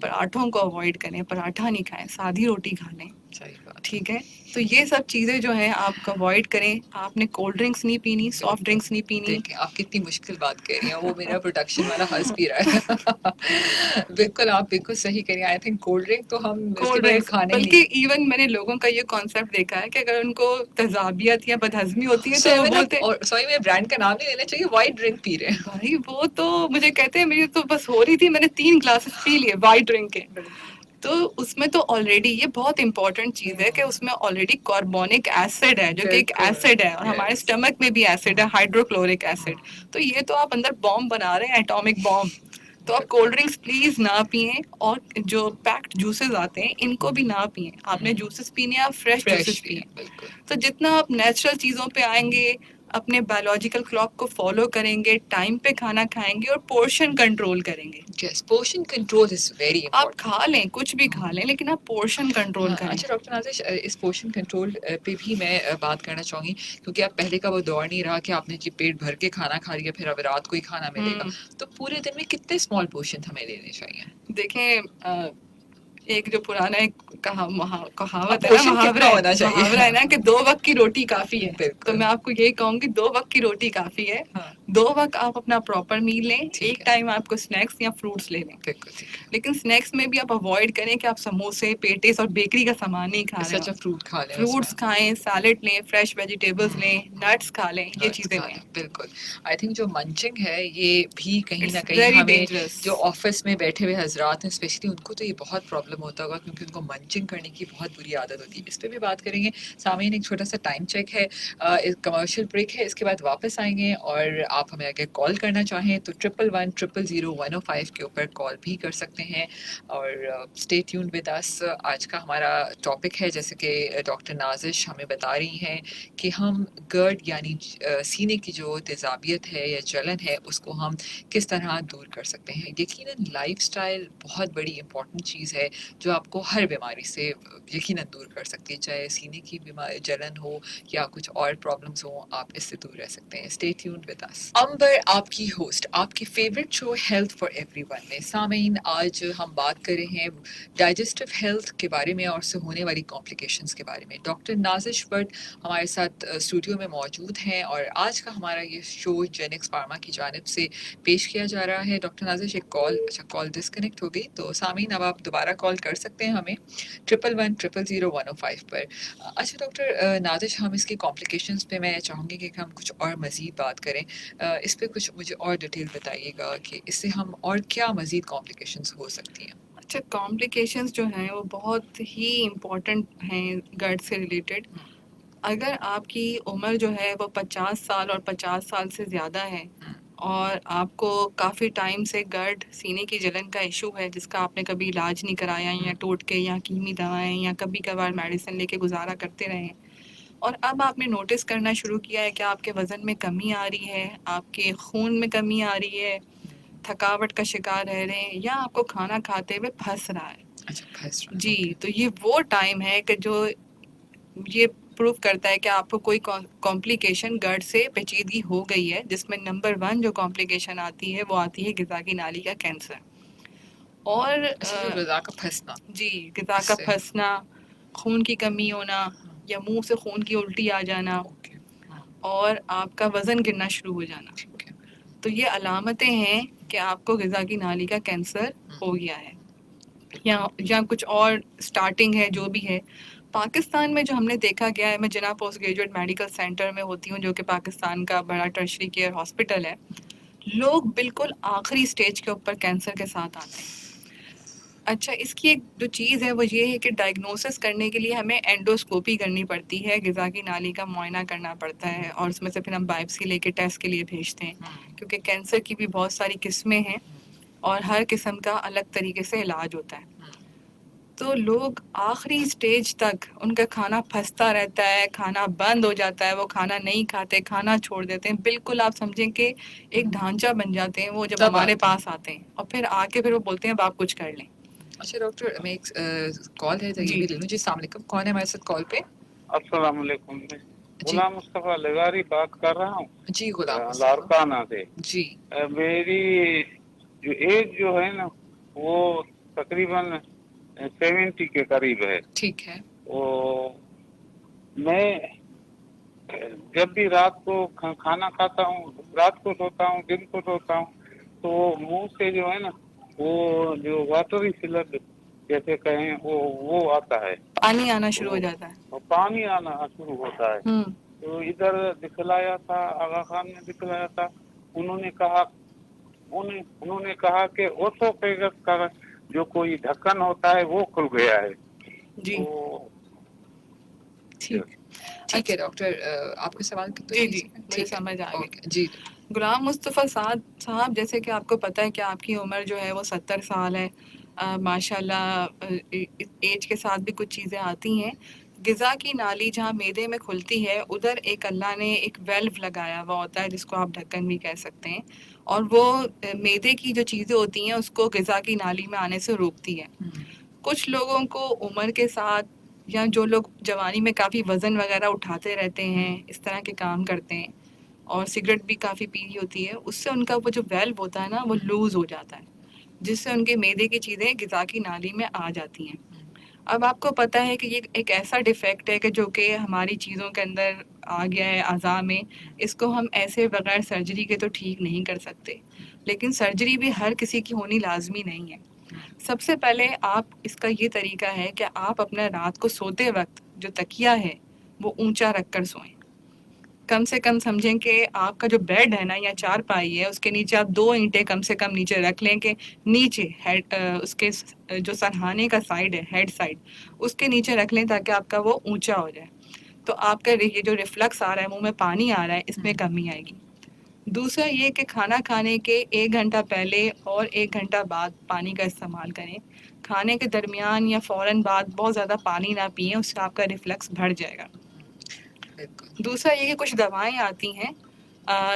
پراٹھوں کو اوائڈ کریں, پراٹھا نہیں کھائیں, سادھی روٹی کھا لیں. ٹھیک ہے, تو یہ سب چیزیں جو ہیں آپ اوائڈ کریں. آپ نے کولڈ ڈرنکس نہیں پینی, سافٹ ڈرنکس نہیں پینی. دیکھیں آپ کتنی مشکل بات کہہ رہی ہیں, وہ میرا پروڈکشن والا ہنس بھی رہا ہے. بالکل آپ بالکل صحیح کہہ رہی ہیں. آئی تھنک کولڈ ڈرنک تو ہم اس کے بغیر کھانا ہی نہیں. بلکہ ایون میں نے لوگوں کا یہ کانسیپٹ دیکھا ہے کہ اگر ان کو تذابیت یا بدہضمی ہوتی ہے تو وہ بولتے ہیں, سوری میں برانڈ کا نام نہیں لینا چاہیے, وائٹ ڈرنک پی رہے ہیں. بھائی وہ تو مجھے کہتے ہیں میری تو بس ہو رہی تھی, میں نے 3 گلاسز پی لیے وائٹ ڈرنک کے. تو اس میں تو آلریڈی یہ بہت امپورٹنٹ چیز ہے کہ اس میں آلریڈی کاربونک ایسڈ ہے, جو کہ ایک ایسڈ ہے, اور ہمارے اسٹمک میں بھی ایسڈ ہے, ہائیڈروکلورک ایسڈ. تو یہ تو آپ اندر بامب بنا رہے ہیں, ایٹامک بامب. تو آپ کولڈ ڈرنکس پلیز نہ پئیں, اور جو پیکڈ جوسز آتے ہیں ان کو بھی نہ پئیں. آپ نے جوسز پینے ہیں, آپ فریش جوسز پئیں. تو جتنا آپ نیچرل چیزوں پہ آئیں گے, اپنے بایولوجیکل کلاک کو فالو کریں گے, ٹائم پہ کھانا کھائیں گے, اور پورشن کنٹرول کریں گے. پورشن کنٹرول از ویری آپ امپورٹنٹ. کھا لیں, کچھ بھی کھا لیں, لیکن آپ پورشن کنٹرول کریں. اچھا ڈاکٹر نازش, اس پورشن کنٹرول پہ بھی میں بات کرنا چاہوں گی, کیونکہ اب پہلے کا وہ دور نہیں رہا کہ آپ نے جی پیٹ بھر کے کھانا کھا لیا پھر اب رات کو ہی کھانا ملے گا. تو پورے دن میں کتنے اسمال پورشن ہمیں لینے چاہیے؟ دیکھیں, ایک جو پرانا ایک کہاوت ہے نا, محاورہ ہے نا کہ 2 وقت کی روٹی کافی ہے. تو میں آپ کو یہی کہوں گی 2 وقت کی روٹی کافی ہے. 2 وقت آپ اپنا پراپر میل لیں, ایک ٹائم آپ کو اسنیکس یا فروٹس لے لیں. لیکن اسنیکس میں بھی آپ اوائڈ کریں کہ آپ سموسے, پیٹیز اور بیکری کا سامان نہیں کھا رہے ہیں. فروٹ کھا لیں, فروٹس کھائیں, سیلڈ لیں, فریش ویجیٹیبلس لیں, نٹس کھا لیں, یہ چیزیں لیں. بالکل. آئی تھنک جو منچنگ ہے یہ بھی کہیں نہ کہیں ہمیں جو آفس میں بیٹھے ہوئے حضرات ہیں اسپیشلی ان کو تو یہ بہت پرابلم प्रॉब्लम होता होगा क्योंकि उनको मंचिंग करने की बहुत बुरी आदत होती है, इस पे भी बात करेंगे। सामईन एक छोटा सा टाइम चेक है, एक कमर्शियल ब्रेक है, इसके बाद वापस आएंगे और आप हमें अगर कॉल करना चाहें तो 111000 105 के ऊपर कॉल भी कर सकते हैं। और स्टे ट्यून्ड विद अस। आज का हमारा टॉपिक है, जैसे कि डॉक्टर नाजिश हमें बता रही हैं कि हम गर्ड यानी सीने की जो तेज़ाबियत है या जलन है उसको हम किस तरह दूर कर सकते हैं। यकीनन लाइफस्टाइल बहुत बड़ी इंपॉर्टेंट चीज़ है जो आपको हर बीमारी से यकीनन दूर कर सकती है, चाहे सीने की बीमारी जलन हो या कुछ और प्रॉब्लम्स हो, आप इससे दूर रह सकते हैं। Stay tuned with us. Amber आपकी होस्ट, आपकी favourite show health for everyone में। सामीन, आज हम बात कर रहे हैं डाइजेस्टिव हेल्थ के बारे में और उससे होने वाली कॉम्प्लिकेशंस के बारे में। डॉक्टर नाजिश भट्ट हमारे साथ स्टूडियो में मौजूद हैं और आज का हमारा ये शो जेनिक्स फार्मा की जानिब से पेश किया जा रहा है। डॉक्टर नाजिश, एक कॉल डिस्कनेक्ट हो गई, तो सामीन अब आप दोबारा कॉल कर सकते हैं हमें 111000 105 पर। अच्छा डॉक्टर नाजिश, हम इसकी कॉम्प्लिकेशंस पे मैं चाहूँगी कि हम कुछ और मज़ीद बात करें। इस पे कुछ मुझे और डिटेल बताइएगा कि इससे हम और क्या मज़ीद कॉम्प्लिकेशंस हो सकती हैं। अच्छा, कॉम्प्लिकेशंस जो हैं वो बहुत ही इम्पोर्टेंट हैं गट से रिलेटेड। अगर आपकी उम्र जो है वो 50 साल और 50 साल से ज़्यादा है और आपको काफ़ी टाइम से गर्ड सीने की जलन का इशू है जिसका आपने कभी इलाज नहीं कराया या टोटके या कीमी दवाएं या कभी कभार मेडिसिन लेके गुजारा करते रहे हैं, और अब आपने नोटिस करना शुरू किया है कि आपके वज़न में कमी आ रही है, आपके खून में कमी आ रही है, थकावट का शिकार रह रहे हैं या आपको खाना खाते हुए फंस रहा है। अच्छा, फर्स्ट राउंड। जी, तो ये वो टाइम है कि जो ये प्रूव करता है कि आपको कोई कॉम्प्लिकेशन गर्ड से पेचीदगी हो गई है, जिसमें नंबर 1 जो कॉम्प्लिकेशन आती है वो आती है ग़िज़ा की नाली का कैंसर। और अच्छा, जो ग़िज़ा का फंसना। जी, ग़िज़ा का फंसना, खून की कमी होना या मुंह से खून की उल्टी आ जाना ओके। और आपका वज़न गिरना शुरू हो जाना, ठीक है। तो ये अलामतें हैं कि आपको ग़िज़ा की नाली का कैंसर हो गया है या कुछ और स्टार्टिंग है जो भी है। पाकिस्तान में जो हमने देखा गया है, मैं जिना पोस्ट ग्रेजुएट मेडिकल सेंटर में होती हूँ जो कि पाकिस्तान का बड़ा टर्शरी केयर हॉस्पिटल है। लोग बिल्कुल आखिरी स्टेज के ऊपर कैंसर के साथ आते हैं। अच्छा, इसकी एक जो चीज़ है वो ये है कि डायग्नोसिस करने के लिए हमें एंडोस्कोपी करनी पड़ती है, ग़िज़ा की नाली का मुआयना करना पड़ता है और उसमें से फिर हम बायोप्सी लेके टेस्ट के लिए भेजते हैं, क्योंकि कैंसर की भी बहुत सारी किस्में हैं और हर किस्म का अलग तरीके से इलाज होता है। तो लोग आखिरी स्टेज तक उनका खाना फंसता रहता है, खाना बंद हो जाता है, वो खाना नहीं खाते, खाना छोड़ देते हैं, बिल्कुल आप समझें कि एक ढांचा बन जाते हैं वो जब हमारे पास आते हैं और फिर आके फिर वो बोलते हैं अब आप कुछ कर लें। अच्छा डॉक्टर, मैं एक कॉल है तो ये जी। भी ले लूँ। जी, अस्सलाम वालेकुम, कौन है हमारे साथ कॉल पे? अस्सलाम वालेकुम। मैं जी। गुलाम मुस्तफ़ा लगारी बात कर रहा हूँ जी गुलाम मुस्तफ़ा। लारकाना से। जी। मेरी जो एज जो है ना वो तकरीबन 70 के करीब है। ठीक है। वो मैं जब भी रात को खाना खाता हूँ, रात को सोता हूँ, दिन को सोता हूँ, तो मुंह से जो है ना वो जो वाटरी फिलर जैसे कहें वो आता है, पानी आना शुरू हो जाता है। और पानी आना शुरू होता है। तो इधर दिखलाया था, आगा खान ने दिखलाया था, उन्होंने कहा कि ओसोफेगस का जो कोई ढक्कन होता है वो खुल गया है। जी। तो ठीक है डॉक्टर, आपके सवाल की तो जी यही जी, से- मुझे ठीक है। समझ आ गई। ओके, जी। गुलाम मुस्तफ़ा साहब, जैसे कि आपको पता है कि आपकी उम्र जो है वो 70 साल है। माशाल्लाह एज के साथ भी कुछ चीज़ें आती हैं। ग़िज़ा की नाली जहाँ मैदे में खुलती है उधर एक अल्लाह ने एक वेल्व लगाया हुआ होता है जिसको आप ढक्कन भी कह सकते हैं, और वो मैदे की जो चीज़ें होती हैं उसको ग़िज़ा की नाली में आने से रोकती है। कुछ लोगों को उम्र के साथ या जो लोग जवानी में काफ़ी वज़न वगैरह उठाते रहते हैं, इस तरह के काम करते हैं और सिगरेट भी काफ़ी पी ली होती है, उससे उनका वो जो वेल्व होता है ना वो लूज़ हो जाता है, जिससे उनके मैदे की चीज़ें ग़िज़ा की नाली में आ जाती हैं। अब आपको पता है कि ये एक ऐसा डिफेक्ट है कि जो कि हमारी चीज़ों के अंदर आ गया है अज़ा में, इसको हम ऐसे बगैर सर्जरी के तो ठीक नहीं कर सकते, लेकिन सर्जरी भी हर किसी की होनी लाजमी नहीं है। सबसे पहले आप इसका ये तरीका है कि आप अपना रात को सोते वक्त जो तकिया है वो ऊंचा रख कर सोएं। कम से कम समझें कि आपका जो बेड है ना या चारपाई है उसके नीचे आप 2 ईंटें कम से कम नीचे रख लें कि नीचे हेड उसके जो सरहाने का साइड है हेड साइड उसके नीचे रख लें ताकि आपका वो ऊंचा हो जाए, तो आपका ये जो रिफ्लक्स आ रहा है मुंह में पानी आ रहा है इसमें कमी आएगी। दूसरा ये कि खाना खाने के 1 घंटा पहले और 1 घंटा बाद पानी का इस्तेमाल करें। खाने के दरमियान या फ़ौरन बाद बहुत ज़्यादा पानी ना पिएं, उससे आपका रिफ्लक्स बढ़ जाएगा। बिल्कुल। दूसरा ये कि कुछ दवाएं आती हैं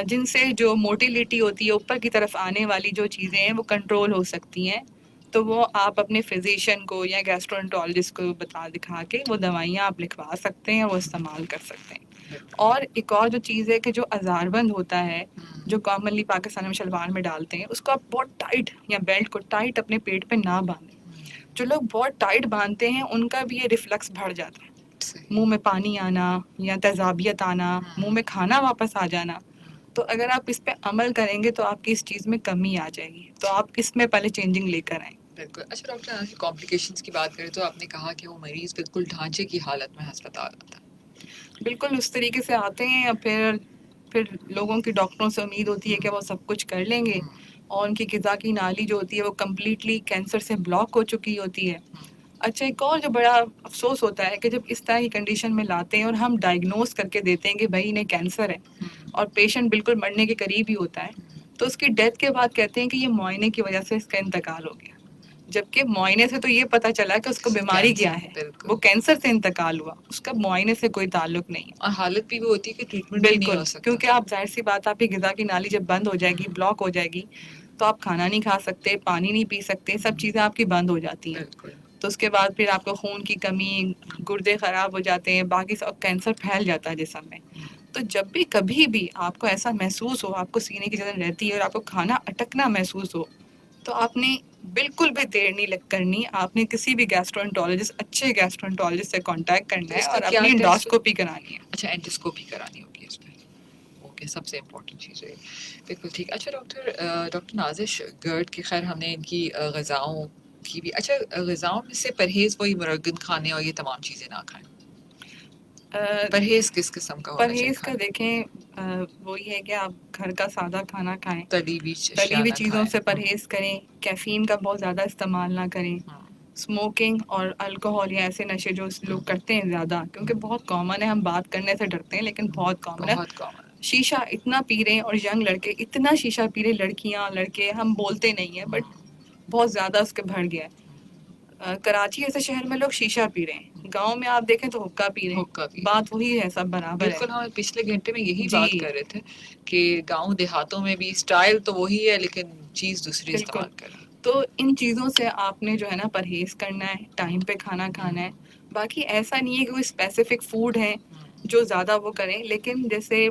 जिनसे जो मोटिलिटी होती है ऊपर की तरफ आने वाली जो चीज़ें हैं वो कंट्रोल हो सकती हैं, तो वो आप अपने फिजिशियन को या गैस्ट्रोएंटरोलॉजिस्ट को बता दिखा के वो दवाइयाँ आप लिखवा सकते हैं, वो इस्तेमाल कर सकते हैं। बिल्कुल। और एक और जो चीज़ है कि जो अज़ारबंद होता है जो कॉमनली पाकिस्तान में शलवार में डालते हैं उसको आप बहुत टाइट या बेल्ट को टाइट अपने पेट पे ना बांधें। जो लोग बहुत टाइट बांधते हैं उनका भी ये रिफ्लक्स बढ़ जाता है, सही। मुंह में पानी आना या तेजाबियत आना, मुंह में खाना वापस आ जाना। तो अगर आप इस पे अमल करेंगे तो आपकी इस चीज़ में कमी आ जाएगी, तो आप इसमें पहले चेंजिंग लेकर आएँ। बिल्कुल। अच्छा डॉक्टर, आज कॉम्प्लिकेशंस की बात करें तो आपने कहा कि वो मरीज़ बिल्कुल ढांचे की हालत में अस्पताल आता है। बिल्कुल उस तरीके से आते हैं या फिर लोगों की डॉक्टरों से उम्मीद होती है कि वो सब कुछ कर लेंगे और उनकी ग़िज़ा की नाली जो होती है वो कम्प्लीटली कैंसर से ब्लॉक हो चुकी होती है। अच्छा, एक और जो बड़ा अफसोस होता है कि जब इस तरह की कंडीशन में लाते हैं और हम डायग्नोस करके देते हैं कि भाई इन्हें कैंसर है और पेशेंट बिल्कुल मरने के करीब ही होता है, तो उसकी डेथ के बाद कहते हैं कि ये मुआयने की वजह से इसका इंतकाल हो गया, जबकि मुआयने से तो ये पता चला कि उसको बीमारी क्या है, बिल्कुल। वो कैंसर से इंतकाल हुआ, उसका मुआयने से कोई ताल्लुक नहीं है। और हालत भी वो होती है कि ट्रीटमेंट भी नहीं बिल्कुल, हो सकता। क्योंकि आप जाहिर सी बात आपकी ग़िज़ा की नाली जब बंद हो जाएगी, ब्लॉक हो जाएगी, तो आप खाना नहीं खा सकते, पानी नहीं पी सकते, सब चीज़ें आपकी बंद हो जाती हैं। बिल्कुल। तो उसके बाद फिर आपको खून की कमी, गुर्दे ख़राब हो जाते हैं, बाकी सब कैंसर फैल जाता है जिस्म में। तो जब भी कभी भी आपको ऐसा महसूस हो, आपको सीने की जलन रहती है और आपको खाना अटकना महसूस हो, तो आपने बिल्कुल भी देर नहीं करनी, आपने किसी भी गैस्ट्रोएंटरोलॉजिस्ट, अच्छे गैस्ट्रोएंटरोलॉजिस्ट से कॉन्टैक्ट करना तो है इसका और क्या अपनी टेस्ट? एंडोस्कोपी करानी है। अच्छा, एंडोस्कोपी करानी होगी इसमें। ओके, सबसे इम्पोर्टेंट चीज़ है। बिल्कुल ठीक। अच्छा डॉक्टर नाज़िश गर्ड की खैर हमने इनकी ग़िज़ाओं की भी, अच्छा ग़िज़ाओं में से परहेज़ वही मुरग्गन खाने और ये तमाम चीज़ें ना खाएं। परहेज़ किस किस्म का होना चाहिए परहेज़ का खाने? देखें वही है कि आप घर का सादा खाना खाएं, तली हुई तली हुई ना चीज़ों खाएं। से परहेज़ करें, कैफ़ीन का बहुत ज़्यादा इस्तेमाल ना करें, स्मोकिंग और अल्कोहल या ऐसे नशे जो लोग करते हैं ज़्यादा, क्योंकि बहुत कॉमन है, हम बात करने से डरते हैं लेकिन बहुत कॉमन है। बहुत कॉमन है। शीशा इतना पी रहे हैं और यंग लड़के इतना शीशा पी रहे, लड़कियां लड़के हम बोलते नहीं है बट बहुत ज़्यादा उसके बढ़ गया है। कराची जैसे शहर में लोग शीशा पी रहे हैं, गांव में आप देखें तो हुक्का पी रहे हुक्का हैं, पी बात वही है, सब बराबर है। बिल्कुल। हम पिछले घंटे में यही जी बात कर रहे थे कि गांव देहातों में भी स्टाइल तो वही है लेकिन चीज़ दूसरी बिल्कुल। इस्तेमाल करें। तो इन चीज़ों से आपने जो है ना परहेज़ करना है, टाइम पे खाना खाना है। बाकी ऐसा नहीं है कि कोई स्पेसिफिक फूड है जो ज़्यादा वो करें, लेकिन जैसे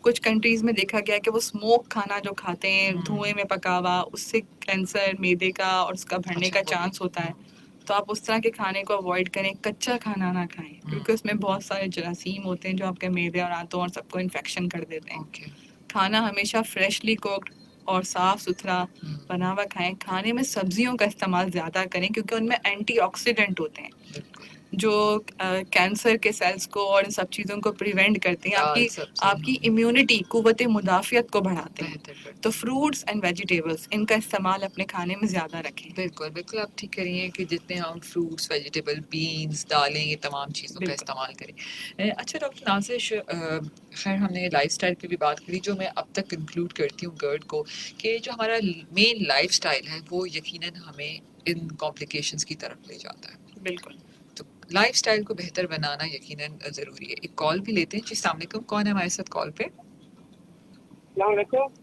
कुछ कंट्रीज़ में देखा गया है कि वो स्मोक खाना जो खाते हैं, धुएँ में पका हुआ, उससे कैंसर मैदे का और उसका बढ़ने अच्छा, का वो भी। चांस होता है। तो आप उस तरह के खाने को अवॉइड करें, कच्चा खाना ना खाएँ, क्योंकि उसमें बहुत सारे जरासीम होते हैं जो आपके मैदे और आंतों और सबको इन्फेक्शन कर देते हैं। ओके। खाना हमेशा फ्रेशली कुक्ड और साफ़ सुथरा बना हुआ खाएं। खाने में सब्जियों का इस्तेमाल ज़्यादा करें क्योंकि उनमें एंटीऑक्सीडेंट होते हैं बिल्कुल। जो कैंसर के सेल्स को और इन सब चीज़ों को प्रिवेंट करते हैं, दाल, आपकी सब्जी। आपकी इम्यूनिटी, कुव्वत मुदाफ़ियत को बढ़ाते हैं। बेहतर करते तो हैं। फ्रूट्स एंड वेजिटेबल्स इनका इस्तेमाल अपने खाने में ज़्यादा रखें। बिल्कुल बिल्कुल, आप ठीक कह रही हैं कि जितने हम फ्रूट्स, वेजिटेबल, बीन्स, दालें, ये तमाम चीज़ों का बिल्कुल। इस्तेमाल करें। अच्छा डॉक्टर नाज़िश, खैर हमने लाइफस्टाइल की भी बात करी, जो मैं अब तक इंक्लूड करती हूँ गर्ड को, कि जो हमारा मेन लाइफस्टाइल है वो यकीनन हमें इन कॉम्प्लिकेशंस की तरफ ले जाता है। बिल्कुल। तो लाइफस्टाइल को बेहतर बनाना यकीनन ज़रूरी है। एक कॉल भी लेते हैं। जी अस्सलाम वालेकुम, कौन है हमारे साथ कॉल पे?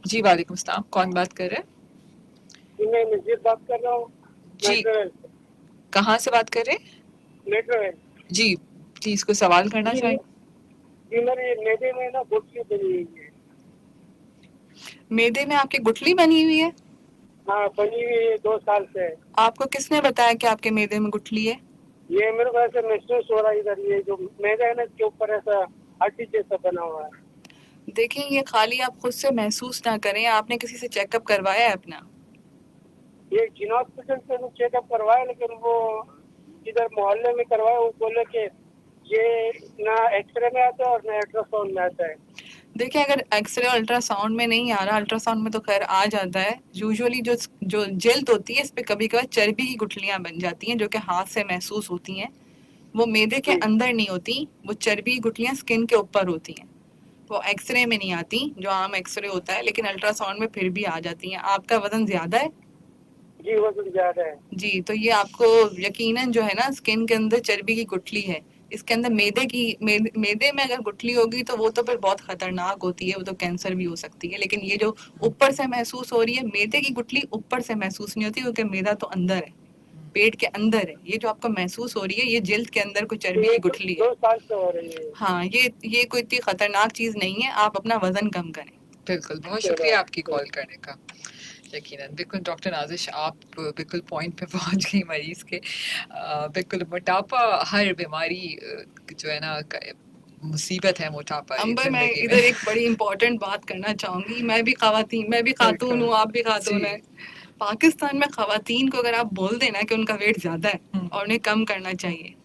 जी वालेकुम सलाम, कौन बात कर रहे हैं? मैं मस्जिद बात कर रहा हूँ। जी, कहाँ से बात कर रहे हैं? मेट्रो है जी प्लीज, कोई सवाल करना जी। चाहें? जी मेरे मैदे में ना गुठली बनी हुई है। मैदे में आपकी गुठली बनी हुई है? हाँ, बनी हुई है 2 साल से। आपको किसने बताया कि आपके मैदे में गुठली है? ये मेरे को ऐसे महसूस हो रहा है इधर, ये जो मैदा है ना इसके ऊपर ऐसा हड्डी जैसा बना हुआ है। देखें, ये खाली आप खुद से महसूस ना करें, आपने किसी से चेकअप करवाया है अपना? ये जिन हॉस्पिटल से मैं चेकअप करवाया, लेकिन वो इधर मोहल्ले में करवाया, वो बोले कि ये ना एक्सरे में आता है और ना अल्ट्रासाउंड में आता है। देखिए अगर एक्सरे और अल्ट्रासाउंड में नहीं आ रहा, अल्ट्रासाउंड में तो खैर आ जाता है, यूजुअली जो जो जल्द होती है इस पे कभी कभार चर्बी की गुठलियां बन जाती हैं जो कि हाथ से महसूस होती हैं, वो मैदे के अंदर नहीं होती, वो चर्बी की गुठलियां स्किन के ऊपर होती हैं, वो एक्सरे में नहीं आती जो आम एक्सरे होता है, लेकिन अल्ट्रासाउंड में फिर भी आ जाती हैं। आपका वजन ज्यादा है? जी वजन ज्यादा है। जी, तो ये आपको यकीनन जो है ना स्किन के अंदर चर्बी की गुठली है, इसके अंदर मैदे में अगर गुठली होगी तो वो तो फिर बहुत खतरनाक होती है, वो तो कैंसर भी हो सकती है। लेकिन ये जो ऊपर से महसूस हो रही है, मैदे की गुठली ऊपर से महसूस नहीं होती क्योंकि मैदा तो अंदर है, पेट के अंदर है। ये जो आपको महसूस हो रही है ये जल्द के अंदर कोई चर्बी की गुठली है। 2 साल से हो रही है। हाँ, ये कोई इतनी खतरनाक चीज नहीं है, आप अपना वजन कम करें। बिल्कुल, बहुत शुक्रिया आपकी कॉल करने का। यकीनन बिल्कुल डॉक्टर नाज़िश आप बिल्कुल पॉइंट पे पहुंच गई मरीज के। बिल्कुल मोटापा हर बीमारी जो है ना मुसीबत है मोटापा अंबर, मैं जिंदगी इधर में। एक बड़ी इंपॉर्टेंट बात करना चाहूंगी। मैं भी खातून बिल्कुल हूँ, आप भी खातून जी। है। पाकिस्तान में खवातीन को अगर आप बोल देना कि उनका वेट ज्यादा है और उन्हें कम करना चाहिए,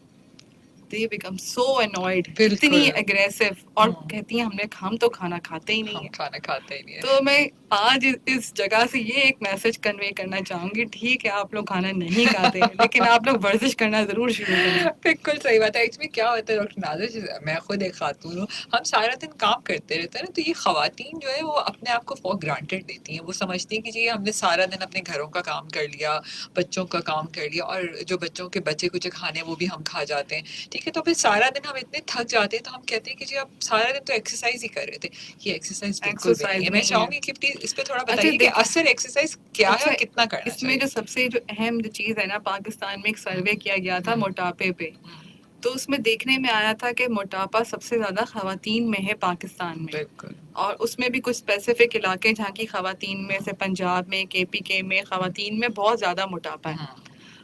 they become so annoyed, इतनी बिल्कुल एग्रेसिव, और कहती हैं हम तो खाना खाते ही नहीं हम है। खाना खाते ही नहीं है। तो मैं आज इस जगह से ये एक मैसेज कन्वे करना चाहूंगी, ठीक है आप लोग खाना नहीं खाते लेकिन आप लोग वर्जिश करना जरूर शुरू करें। बिल्कुल सही बात है। एक्चुअली क्या होता है डॉक्टर नाज़िश, मैं खुद एक खातून हूँ, हम सारा दिन काम करते रहते हैं ना, तो ये खवातीन जो है वो अपने आप को फॉर ग्रांटेड लेती हैं। वो समझती हैं कि जी हमने सारा दिन अपने घरों का काम कर लिया, बच्चों का काम कर लिया, और जो बच्चों के बचे कुछ खाने वो भी हम खा जाते हैं, ठीक है। तो फिर सारा दिन हम इतने थक जाते हैं, तो हम कहते हैं कि जी आप सारा दिन तो एक्सरसाइज ही कर रहे थे। ये एक्सरसाइज बिल्कुल भी नहीं एक्सरसाइज है। मैं नहीं है। चाहूंगी कि प्लीज इस पे थोड़ा अच्छा बताइए कि देखिए, असल एक्सरसाइज क्या है अच्छा और कितना करना इसमें चाहिए। जो सबसे जो अहम जो चीज है ना, पाकिस्तान में एक सर्वे किया गया था मोटापे पे, तो उसमें देखने में आया था कि मोटापा सबसे ज्यादा खवातीन में है पाकिस्तान में। बिल्कुल और उसमें भी कुछ स्पेसिफिक इलाके जहाँ की खवातीन में से पंजाब में, केपीके में खवातीन में बहुत ज्यादा मोटापा है।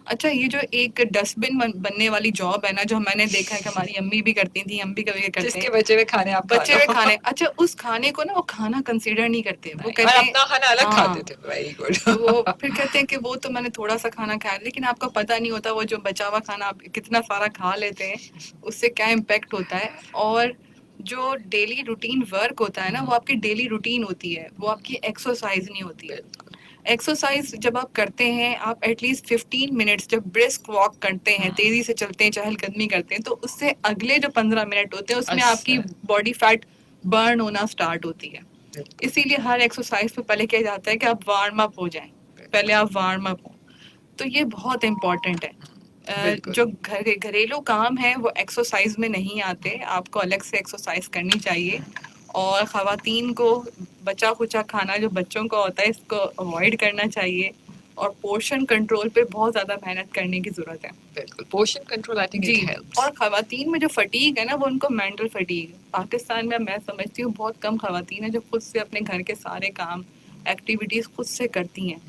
अच्छा, ये जो एक डस्टबिन बनने वाली जॉब है ना, जो मैंने देखा है कि हमारी अम्मी भी करती थी, हम भी कभी करते जिसके हैं, बचे हुए खाने आप खा बच्चे लो। हुए खाने, अच्छा उस खाने को ना वो खाना कंसीडर नहीं करते, वो नहीं, और कहते हैं अपना खाना अलग खाते हाँ, थे। Very good. तो वो फिर कहते हैं कि वो तो मैंने थोड़ा सा खाना खाया, लेकिन आपको पता नहीं होता वो जो बचा हुआ खाना आप कितना सारा खा लेते हैं, उससे क्या इम्पेक्ट होता है। और जो डेली रूटीन वर्क होता है ना, वो आपकी डेली रूटीन होती है, वो आपकी एक्सरसाइज नहीं होती है। बिल्कुल एक्सरसाइज जब आप करते हैं, आप एटलीस्ट 15 मिनट्स जब ब्रिस्क वॉक करते हैं, तेजी से चलते हैं, चहलकदमी करते हैं, तो उससे अगले जो 15 मिनट होते हैं उसमें आपकी बॉडी फैट बर्न होना स्टार्ट होती है। इसीलिए हर एक्सरसाइज पे पहले कहा जाता है कि आप वार्म अप हो जाएं, पहले आप वार्म अप हो, तो ये बहुत इम्पोर्टेंट है। बिल्कुल जो घरेलू काम है वो एक्सरसाइज में नहीं आते, आपको अलग से एक्सरसाइज करनी चाहिए। और ख़वातीन को बचा खुचा खाना जो बच्चों का होता है इसको अवॉइड करना चाहिए, और पोर्शन कंट्रोल पे बहुत ज़्यादा मेहनत करने की ज़रूरत है। बिल्कुल पोर्शन कंट्रोल आई थिंक जी, इट हेल्प्स। और ख़वातीन में जो फटीग है ना, वो उनको मेंटल फटीग, पाकिस्तान में मैं समझती हूँ बहुत कम ख़वातीन है जो खुद से अपने घर के सारे काम एक्टिविटीज़ खुद से करती हैं।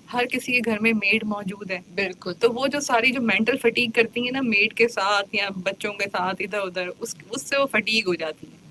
हर किसी के घर में मेड मौजूद है, बिल्कुल तो वो जो सारी जो मेंटल फटीग करती है ना मेड के साथ या बच्चों के साथ इधर उधर, उससे वो फटीग हो जाती है,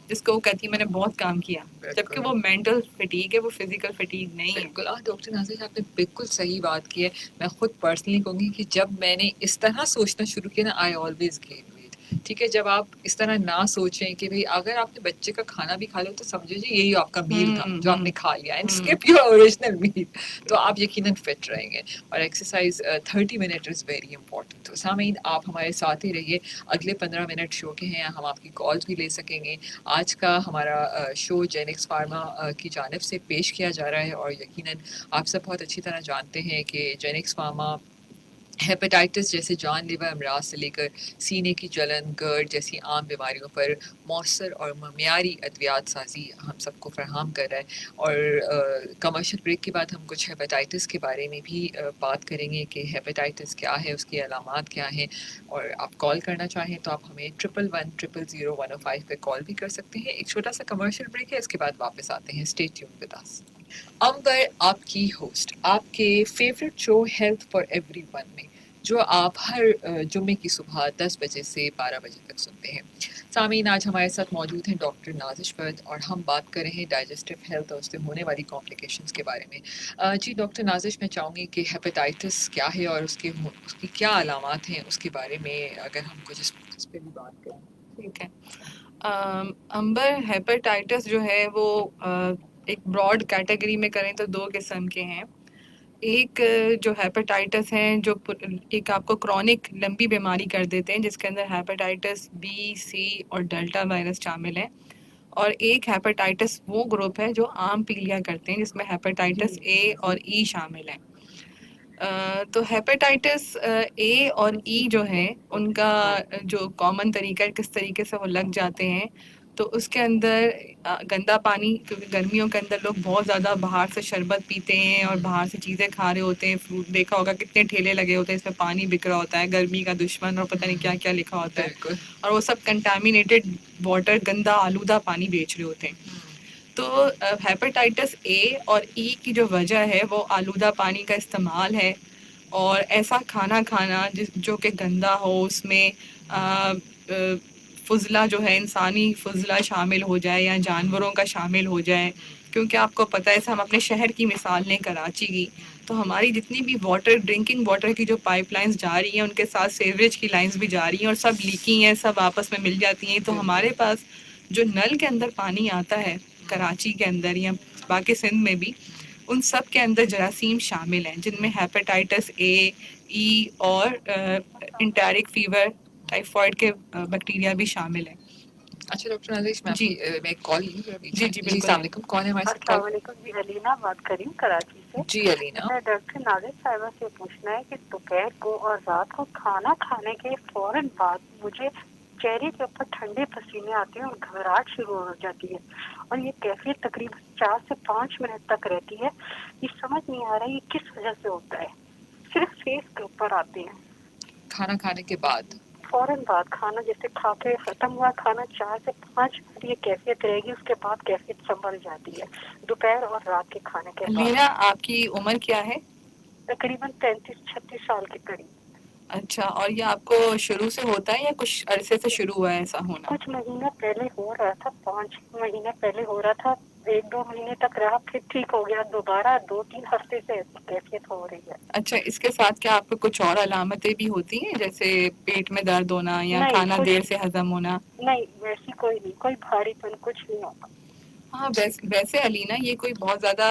जिसको वो कहती है मैंने बहुत काम किया, जबकि वो मेंटल फटीग है, वो फिजिकल फटीग नहीं है। बिल्कुल डॉक्टर नाज़िश आपने बिल्कुल सही बात की है। मैं खुद पर्सनली कहूँगी कि जब मैंने इस तरह सोचना शुरू किया ना, आई ऑलवेज गेन वेट। ठीक है, जब आप इस तरह ना सोचें कि भाई अगर आपने बच्चे का खाना भी खा लिया तो समझ लीजिए यही आपका मील था जो आपने खा लिया, एंड स्किप योर ओरिजिनल मील, तो आप यकीनन फिट रहेंगे। और exercise 30 minute is very important. तो सामीन आप हमारे साथ ही रहिए, अगले 15 मिनट शो के हैं, हम आपकी कॉल्स भी ले सकेंगे। आज का हमारा शो जेनिक्स फार्मा की जानिब से पेश किया जा रहा है, और यकीनन आप सब बहुत अच्छी तरह जानते हैं कि जेनिक्स फार्मा हेपेटाइटिस जैसे जानलेवा अमराज से लेकर सीने की जलन, गर्ड जैसी आम बीमारियों पर मौसर और ममियारी अद्वियात साजी हम सबको फराहम कर रहा है। और कमर्शियल ब्रेक के बाद हम कुछ हेपेटाइटिस के बारे में भी बात करेंगे कि हेपेटाइटिस क्या है, उसकी अलामात क्या हैं। और आप कॉल करना चाहें तो आप हमें 1110000105 पे कॉल भी कर सकते हैं। एक छोटा सा कमर्शियल ब्रेक है, इसके बाद वापस आते हैं। Stay tuned with us. Amber आपकी होस्ट आपके favourite show health for everyone में, जो आप हर जुम्मे की सुबह 10 बजे से 12 बजे तक सुनते हैं। सामीन आज हमारे साथ मौजूद हैं डॉक्टर नाज़िश फरद, और हम बात कर रहे हैं डाइजेस्टिव हेल्थ और उससे होने वाली कॉम्प्लिकेशंस के बारे में। जी डॉक्टर नाज़िश, मैं चाहूँगी कि हेपेटाइटिस क्या है और उसकी क्या अलामात हैं, उसके बारे में अगर हम कुछ इस पर भी बात करें। ठीक है, अंबर हेपेटाइटिस जो है वो एक ब्रॉड कैटेगरी में करें तो दो किस्म के हैं. एक जो हेपेटाइटिस हैं जो एक आपको क्रॉनिक लंबी बीमारी कर देते हैं जिसके अंदर हेपेटाइटिस बी, सी और डेल्टा वायरस शामिल हैं. और एक हेपेटाइटिस वो ग्रुप है जो आम पीलिया करते हैं जिसमें हेपेटाइटिस ए और ई शामिल हैं. तो हेपेटाइटिस ए और ई जो है उनका जो कॉमन तरीका है किस तरीके से वो लग जाते हैं तो उसके अंदर गंदा पानी, क्योंकि गर्मियों के अंदर लोग बहुत ज़्यादा बाहर से शरबत पीते हैं और बाहर से चीज़ें खा रहे होते हैं. फ्रूट देखा होगा कितने ठेले लगे होते हैं, इसमें पानी बिक रहा होता है, गर्मी का दुश्मन और पता नहीं क्या क्या लिखा होता है, बिल्कुल. और वो सब कंटामिनेटेड वाटर, गंदा आलूदा पानी बेच रहे होते हैं. तो हेपेटाइटिस ए और ई की जो वजह है वो आलूदा पानी का इस्तेमाल है और ऐसा खाना खाना जो कि गंदा हो, उसमें फुजला जो है इंसानी फुजला शामिल हो जाए या जानवरों का शामिल हो जाए. क्योंकि आपको पता है, हम अपने शहर की मिसाल लें कराची की, तो हमारी जितनी भी वाटर, ड्रिंकिंग वाटर की जो पाइपलाइंस जा रही हैं उनके साथ सीवरेज की लाइंस भी जा रही हैं और सब लीकी हैं, सब आपस में मिल जाती हैं. तो हमारे पास जो नल के अंदर पानी आता है कराची के अंदर या बाकी सिंध में भी, उन सब के अंदर जरासीम शामिल हैं जिनमें हेपेटाइटिस ए, ई और इंटेरिक फीवर, टाइफाइड के बैक्टीरिया भी शामिल हैं. अच्छा डॉक्टर नाजिश, मैं जी. मैं कॉल जी, जी, बिल्कुल. अस्सलाम वालेकुम. कौन है हमारे साथ? अस्सलाम वालेकुम जी, अलीना बात कर रही हूँ कराची से. जी अलीना. मैं डॉक्टर नाजिर साहिबा से पूछना है कि दोपहर को और रात को खाना खाने के फौरन बाद मुझे चेहरे के ऊपर ठंडे पसीने आते हैं और घबराहट शुरू हो जाती है और ये कैफियत तकरीबन 4 से 5 मिनट तक रहती है. ये समझ नहीं आ रहा है ये किस वजह से होता है. सिर्फ फेस के ऊपर आते हैं खाना खाने के बाद? फौरन बाद. खाना जैसे खा के खत्म हुआ खाना 4 से 5 मिनट ये कैफियत रहेगी, उसके बाद कैफियत संभल जाती है दोपहर और रात के खाने के बाद. लीना, आपकी उम्र क्या है? तकरीबन 35-36 साल के करीब. अच्छा, और ये आपको शुरू से होता है या कुछ अरसे से शुरू हुआ है ऐसा होना? कुछ महीना पहले हो रहा था, 5 महीने पहले हो रहा था, 1-2 महीने तक रहा, फिर ठीक हो गया. दोबारा 2-3 हफ्ते से ऐसी कैफियत हो रही है. अच्छा, इसके साथ क्या आपको कुछ और अलामतें भी होती हैं जैसे पेट में दर्द होना या नहीं, खाना कुछ- देर से हजम होना? नहीं, वैसी कोई नहीं, कोई भारीपन कुछ नहीं होता. हाँ, वैसे अलीना ये कोई बहुत ज़्यादा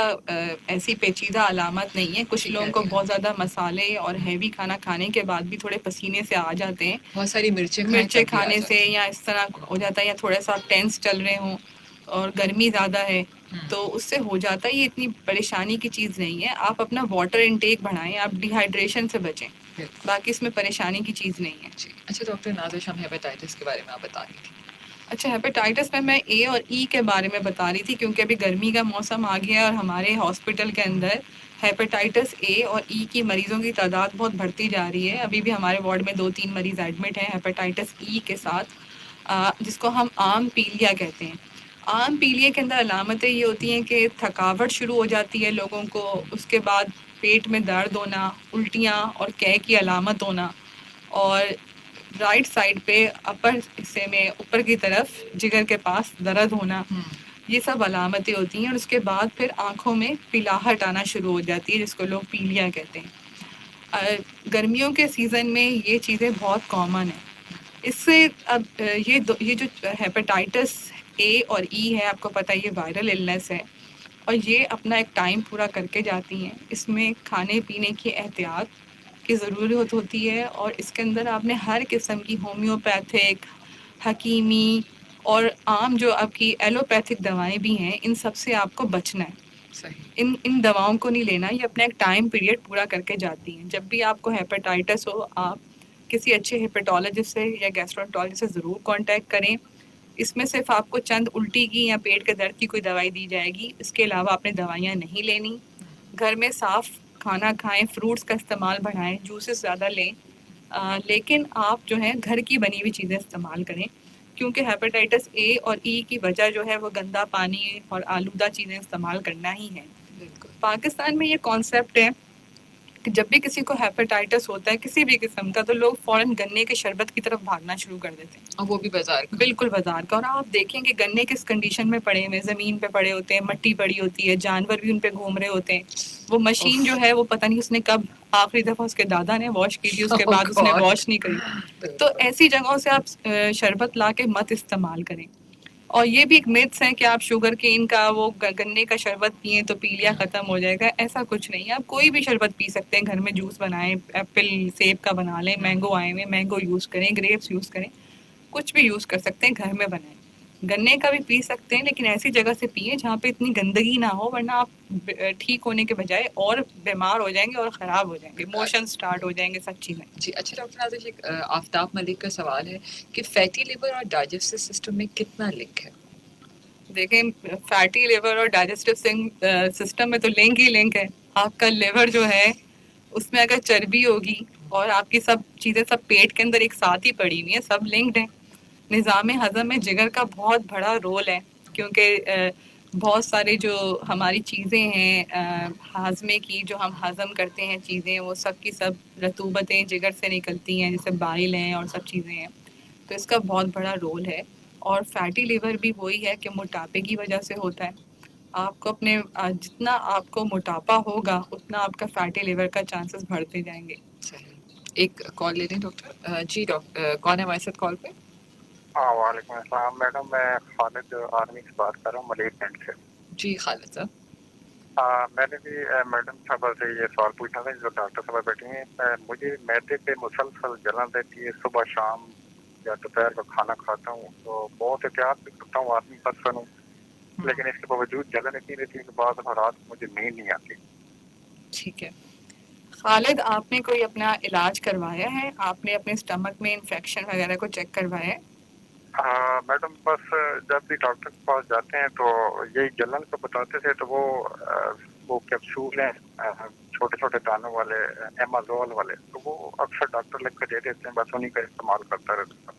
ऐसी पेचीदा अलामत नहीं है. कुछ ठीक लोगों है, को ठीक है. बहुत ज़्यादा मसाले और हैवी खाना खाने के बाद भी थोड़े पसीने से आ जाते हैं. बहुत सारी मिर्चें मिर्चें खाने से या इस तरह हो जाता है, या थोड़ा सा आप टेंस चल रहे हों और गर्मी ज़्यादा है तो उससे हो जाता है. ये इतनी परेशानी की चीज़ नहीं है. आप अपना वाटर इनटेक बढ़ाएं, आप डिहाइड्रेशन से बचें, बाकी इसमें परेशानी की चीज़ नहीं है. जी. अच्छा डॉक्टर नाजिश, हम हेपेटाइटिस के बारे में आप बता रही थी. अच्छा, हेपेटाइटिस में मैं ए और ई के बारे में बता रही थी क्योंकि अभी गर्मी का मौसम आ गया है और हमारे हॉस्पिटल के अंदर हेपेटाइटिस ए और ई की मरीज़ों की तादाद बहुत बढ़ती जा रही है. अभी भी हमारे वार्ड में 2-3 मरीज़ एडमिट हैं हेपेटाइटिस ई के साथ, जिसको हम आम पीलिया कहते हैं. आम पीलिया के अंदर अलामतें ये होती हैं कि थकावट शुरू हो जाती है लोगों को, उसके बाद पेट में दर्द होना, उल्टियाँ और कै की अलामत होना, और राइट साइड पे अपर हिस्से में ऊपर की तरफ जिगर के पास दर्द होना. ये सब अलामतें होती हैं और उसके बाद फिर आंखों में पिलाहट आना शुरू हो जाती है जिसको लोग पीलिया कहते हैं. गर्मियों के सीज़न में ये चीज़ें बहुत कॉमन हैं. इससे अब ये जो हेपेटाइटिस ए और ई है, आपको पता है ये वायरल इलनेस है और ये अपना एक टाइम पूरा करके जाती हैं. इसमें खाने पीने की एहतियात की ज़रूरत होती है और इसके अंदर आपने हर किस्म की होम्योपैथिक, हकीमी और आम जो आपकी एलोपैथिक दवाएं भी हैं, इन सब से आपको बचना है. सही. इन दवाओं को नहीं लेना, ये अपना एक टाइम पीरियड पूरा करके जाती हैं. जब भी आपको हेपेटाइटिस हो, आप किसी अच्छे हेपेटोलॉजिस्ट से या गैस्ट्रोएंटरोलॉजिस्ट से ज़रूर कांटेक्ट करें. इसमें सिर्फ आपको चंद उल्टी की या पेट के दर्द की कोई दवाई दी जाएगी, इसके अलावा आपने दवाइयाँ नहीं लेनी. घर में साफ़ खाना खाएं, फ्रूट्स का इस्तेमाल बढ़ाएं, जूसेस ज़्यादा लें, लेकिन आप जो है घर की बनी हुई चीज़ें इस्तेमाल करें क्योंकि हेपेटाइटिस ए और ई की वजह जो है वो गंदा पानी और आलूदा चीज़ें इस्तेमाल करना ही है. बिल्कुल. पाकिस्तान में ये कॉन्सेप्ट है कि जब भी किसी को हेपेटाइटिस होता है किसी भी किस्म का, तो लोग फ़ौरन गन्ने के शरबत की तरफ भागना शुरू कर देते हैं. और वो भी बाजार का. बिल्कुल बाजार का. और आप देखेंगे गन्ने किस कंडीशन में पड़े हुए, ज़मीन पे पड़े होते हैं, मट्टी पड़ी होती है, जानवर भी उन पे घूम रहे होते हैं. वो मशीन जो है वो पता नहीं उसने कब आखिरी दफ़ा उसके दादा ने वॉश की थी, उसके बाद उसने वॉश नहीं करी. तो ऐसी जगहों से आप शरबत ला के मत इस्तेमाल करें. اور یہ بھی ایک میتھس ہے کہ آپ شوگر کین کا وہ گنے کا شربت پئیں تو پیلیا ختم ہو جائے گا. ایسا کچھ نہیں ہے. آپ کوئی بھی شربت پی سکتے ہیں, گھر میں جوس بنائیں, ایپل سیب کا بنا لیں, مینگو آئے ہوئے مینگو یوز کریں, گریپس یوز کریں, کچھ بھی یوز کر سکتے ہیں, گھر میں بنائیں. گنے کا بھی پی سکتے ہیں لیکن ایسی جگہ سے پئیں جہاں پہ اتنی گندگی نہ ہو, ورنہ آپ ٹھیک ہونے کے بجائے اور بیمار ہو جائیں گے اور خراب ہو جائیں گے, موشن سٹارٹ ہو جائیں گے, سب چیزیں. جی اچھا ڈاکٹر نازش, ایک آفتاب ملک کا سوال ہے کہ فیٹی لیور اور ڈائجسٹو سسٹم میں کتنا لنک ہے؟ دیکھیں فیٹی لیور اور ڈائجسٹو سسٹم میں تو لنک ہی لنک ہے. آپ کا لیور جو ہے اس میں اگر چربی ہوگی اور آپ کی سب چیزیں سب پیٹ کے اندر ایک ساتھ ہی پڑی ہوئی ہیں, سب لنکڈ ہیں. نظام ہضم میں جگر کا بہت بڑا رول ہے, کیونکہ بہت سارے جو ہماری چیزیں ہیں ہاضمے کی, جو ہم ہضم کرتے ہیں چیزیں, وہ سب کی سب رطوبتیں جگر سے نکلتی ہیں, جیسے بائل ہیں اور سب چیزیں ہیں. تو اس کا بہت بڑا رول ہے. اور فیٹی لیور بھی وہی ہے کہ موٹاپے کی وجہ سے ہوتا ہے. آپ کو اپنے جتنا آپ کو موٹاپا ہوگا اتنا آپ کا فیٹی لیور کا چانسز بڑھتے جائیں گے. صحیح. ایک کال لے لیں ڈاکٹر. جی ڈاکٹر, کون ہے ہمارے ساتھ کال پہ؟ ہاں وعلیکم السلام میڈم, میں خالد آرمی سے بات کر رہا ہوں, ملیک گنج سے. جی خالد صاحب. میں نے بھی میڈم صاحبہ سے یہ سوال پوچھنا تھا جو ڈاکٹر صاحبہ بیٹھی ہیں. مجھے معدے پہ مسلسل جلن رہتی ہے, صبح شام یا دوپہر کا کھانا کھاتا ہوں تو بہت احتیاط بھی کرتا ہوں, آدمی پرسن ہوں, لیکن اس کے باوجود جلن اتنی رہتی ہے کہ بعض رات مجھے نیند نہیں آتی. ٹھیک ہے خالد, آپ نے کوئی اپنا علاج کروایا ہے؟ آپ نے اپنے اسٹمک میں انفیکشن وغیرہ کو چیک کروایا ہے؟ میڈم بس جب بھی ڈاکٹر کے پاس جاتے ہیں تو یہی جلن کا بتاتے تھے, تو وہ کیپسول ہیں چھوٹے چھوٹے دانوں والے, ایمازول والے, تو وہ اکثر ڈاکٹر لکھ کے دے دیتے ہیں, بس انہیں کا استعمال کرتا رہتا.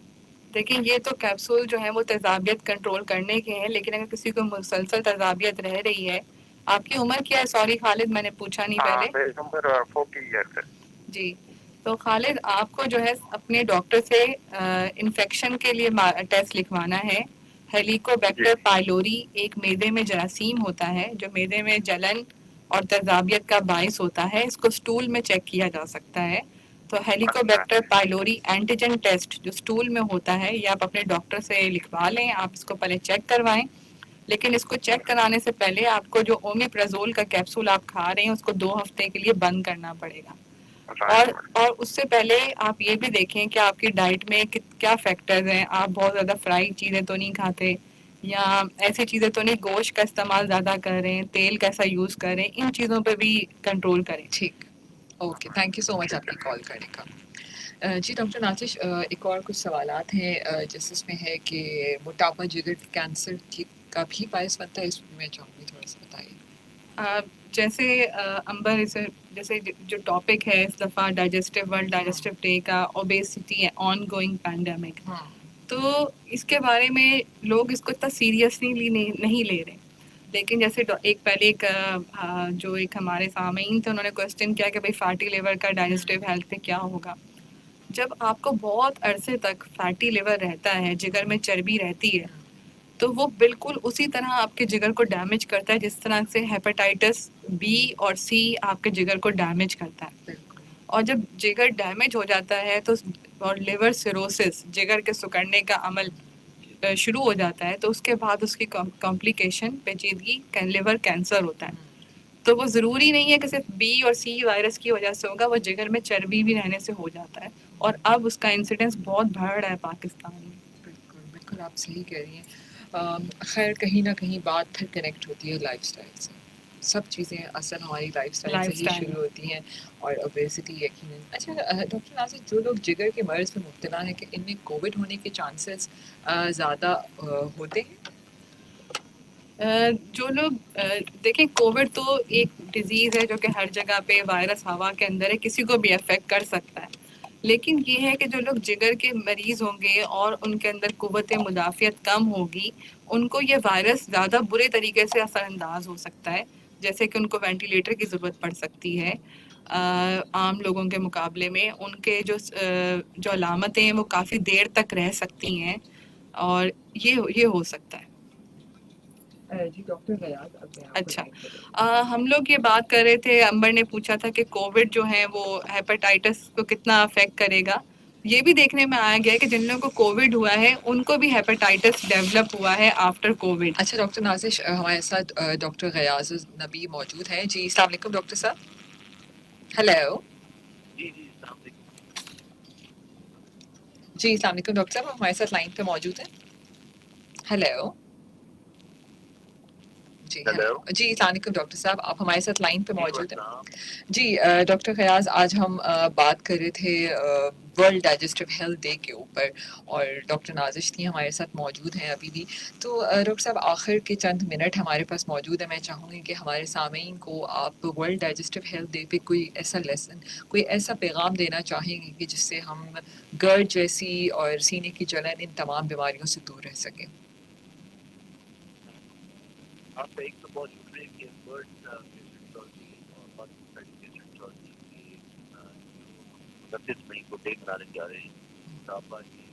دیکھیں یہ تو کیپسول جو ہیں وہ تیزابیت کنٹرول کرنے کے ہیں, لیکن اگر کسی کو مسلسل تیزابیت رہ رہی ہے. آپ کی عمر کیا ہے؟ سوری خالد, میں نے پوچھا نہیں پہلے. میری عمر 40 ایئرس ہے. جی تو خالد, آپ کو جو ہے اپنے ڈاکٹر سے انفیکشن کے لیے ٹیسٹ لکھوانا ہے. ہیلیکو بیکٹر پائلوری ایک معدے میں جراثیم ہوتا ہے جو معدے میں جلن اور تیزابیت کا باعث ہوتا ہے. اس کو سٹول میں چیک کیا جا سکتا ہے. تو ہیلیکو بیکٹر پائلوری اینٹیجن ٹیسٹ جو سٹول میں ہوتا ہے, یہ آپ اپنے ڈاکٹر سے لکھوا لیں. آپ اس کو پہلے چیک کروائیں, لیکن اس کو چیک کرانے سے پہلے آپ کو جو اومیپرازول کا کیپسول آپ کھا رہے ہیں اس کو 2 ہفتے کے لیے بند کرنا پڑے گا. اور اس سے پہلے آپ یہ بھی دیکھیں کہ آپ کی ڈائٹ میں کیا فیکٹرز ہیں. آپ بہت زیادہ فرائیڈ چیزیں تو نہیں کھاتے, یا ایسی چیزیں تو نہیں, گوشت کا استعمال زیادہ کر رہے ہیں, تیل کیسا یوز کر رہے ہیں, ان چیزوں پہ بھی کنٹرول کریں. ٹھیک, اوکے, تھینک یو سو مچ آپ کی کال کرنے کا. جی ڈاکٹر نازش, ایک اور کچھ سوالات ہیں جس میں ہے کہ موٹاپا جگر کینسر کا بھی باعث بنتا ہے, اس میں چاہوں گی تھوڑا سا بتائیے. جیسے امبر جیسے جو ٹاپک ہے اس دفعہ ورلڈ ڈائجسٹو ڈے کا, اوبیسٹی آن گوئنگ پینڈیمک, تو اس کے بارے میں لوگ اس کو اتنا سیریسلی نہیں لے رہے. لیکن جیسے جو ایک ہمارے سامعین تھے, انہوں نے کوشچن کیا کہ بھائی فیٹی لیور کا ڈائجسٹو ہیلتھ پہ کیا ہوگا. جب آپ کو بہت عرصے تک فیٹی لیور رہتا ہے, جگر میں چربی رہتی ہے, تو وہ بالکل اسی طرح آپ کے جگر کو ڈیمیج کرتا ہے جس طرح سے ہیپاٹائٹس بی اور سی آپ کے جگر کو ڈیمیج کرتا ہے. اور جب جگر ڈیمیج ہو جاتا ہے تو اور لیور سیروسس, جگر کے سکڑنے کا عمل شروع ہو جاتا ہے, تو اس کے بعد اس کی کمپلیکیشن پیچیدگی لیور کینسر ہوتا ہے. تو وہ ضروری نہیں ہے کہ صرف بی اور سی وائرس کی وجہ سے ہوگا, وہ جگر میں چربی بھی رہنے سے ہو جاتا ہے. اور اب اس کا انسیڈنس بہت بڑھ رہا ہے پاکستان میں. بالکل بالکل آپ صحیح کہہ رہی ہیں. خیر کہیں نہ کہیں بات پھر کنیکٹ ہوتی ہے لائف اسٹائل سے. سب چیزیں اصل ہماری لائف اسٹائل سے ہی شروع ہوتی ہیں, اور اوبیسٹی یقیناً. اچھا ڈاکٹر نازش, جو لوگ جگر کے مرض میں مبتلا ہیں, کہ ان میں کووڈ ہونے کے چانسز زیادہ ہوتے ہیں؟ جو لوگ دیکھیں, کووڈ تو ایک ڈیزیز ہے جو کہ ہر جگہ پہ وائرس ہوا کے اندر ہے, کسی کو بھی افیکٹ کر سکتا ہے. لیکن یہ ہے کہ جو لوگ جگر کے مریض ہوں گے اور ان کے اندر قوت مدافعت کم ہوگی, ان کو یہ وائرس زیادہ برے طریقے سے اثر انداز ہو سکتا ہے, جیسے کہ ان کو وینٹیلیٹر کی ضرورت پڑ سکتی ہے عام لوگوں کے مقابلے میں. ان کے جو علامتیں ہیں وہ کافی دیر تک رہ سکتی ہیں, اور یہ ہو سکتا ہے. جی ڈاکٹر ریاض, اچھا, ہم لوگ یہ بات کر رہے تھے, امبر نے پوچھا تھا کہ کووڈ جو ہے وہ ہیپاٹائٹس کو کتنا افیکٹ کرے گا. یہ بھی دیکھنے میں آیا گیا ہے کہ جن لوگوں کو کووڈ ہوا ہے ان کو بھی ہیپاٹائٹس ڈیولپ ہوا ہے آفٹر کووڈ. اچھا ڈاکٹر نازش ہمارے ساتھ ڈاکٹر غیاض نبی موجود ہیں. جی السلام علیکم ڈاکٹر صاحب. ہیلو. جی السلام علیکم. جی السلام علیکم ڈاکٹر صاحب ہمارے ساتھ لائن پہ موجود ہیں. ہیلو. جی ہیلو. جی السلام علیکم ڈاکٹر صاحب آپ ہمارے ساتھ لائن پہ جی موجود ہیں. السلام. جی ڈاکٹر فیاض آج ہم بات کر رہے تھے ورلڈ ڈائجسٹو ہیلتھ ڈے کے اوپر اور ڈاکٹر نازش تھی ہمارے ساتھ موجود ہیں ابھی بھی. تو ڈاکٹر صاحب آخر کے چند منٹ ہمارے پاس موجود ہے. میں چاہوں گی کہ ہمارے سامعین کو آپ ورلڈ ڈائجسٹو ہیلتھ ڈے پہ کوئی ایسا لیسن کوئی ایسا پیغام دینا چاہیں گے کہ جس سے ہم گرد جیسی اور سینے کی جلن ان تمام بیماریوں سے دور رہ سکیں. آپ کا ایک تو بہت شکریہ کہ ورلڈ گیسٹرولوجی اور پاکستانی گیسٹرولوجی کی جو 29 مئی کو ڈے منانے جا رہے ہیں. موٹاپا کی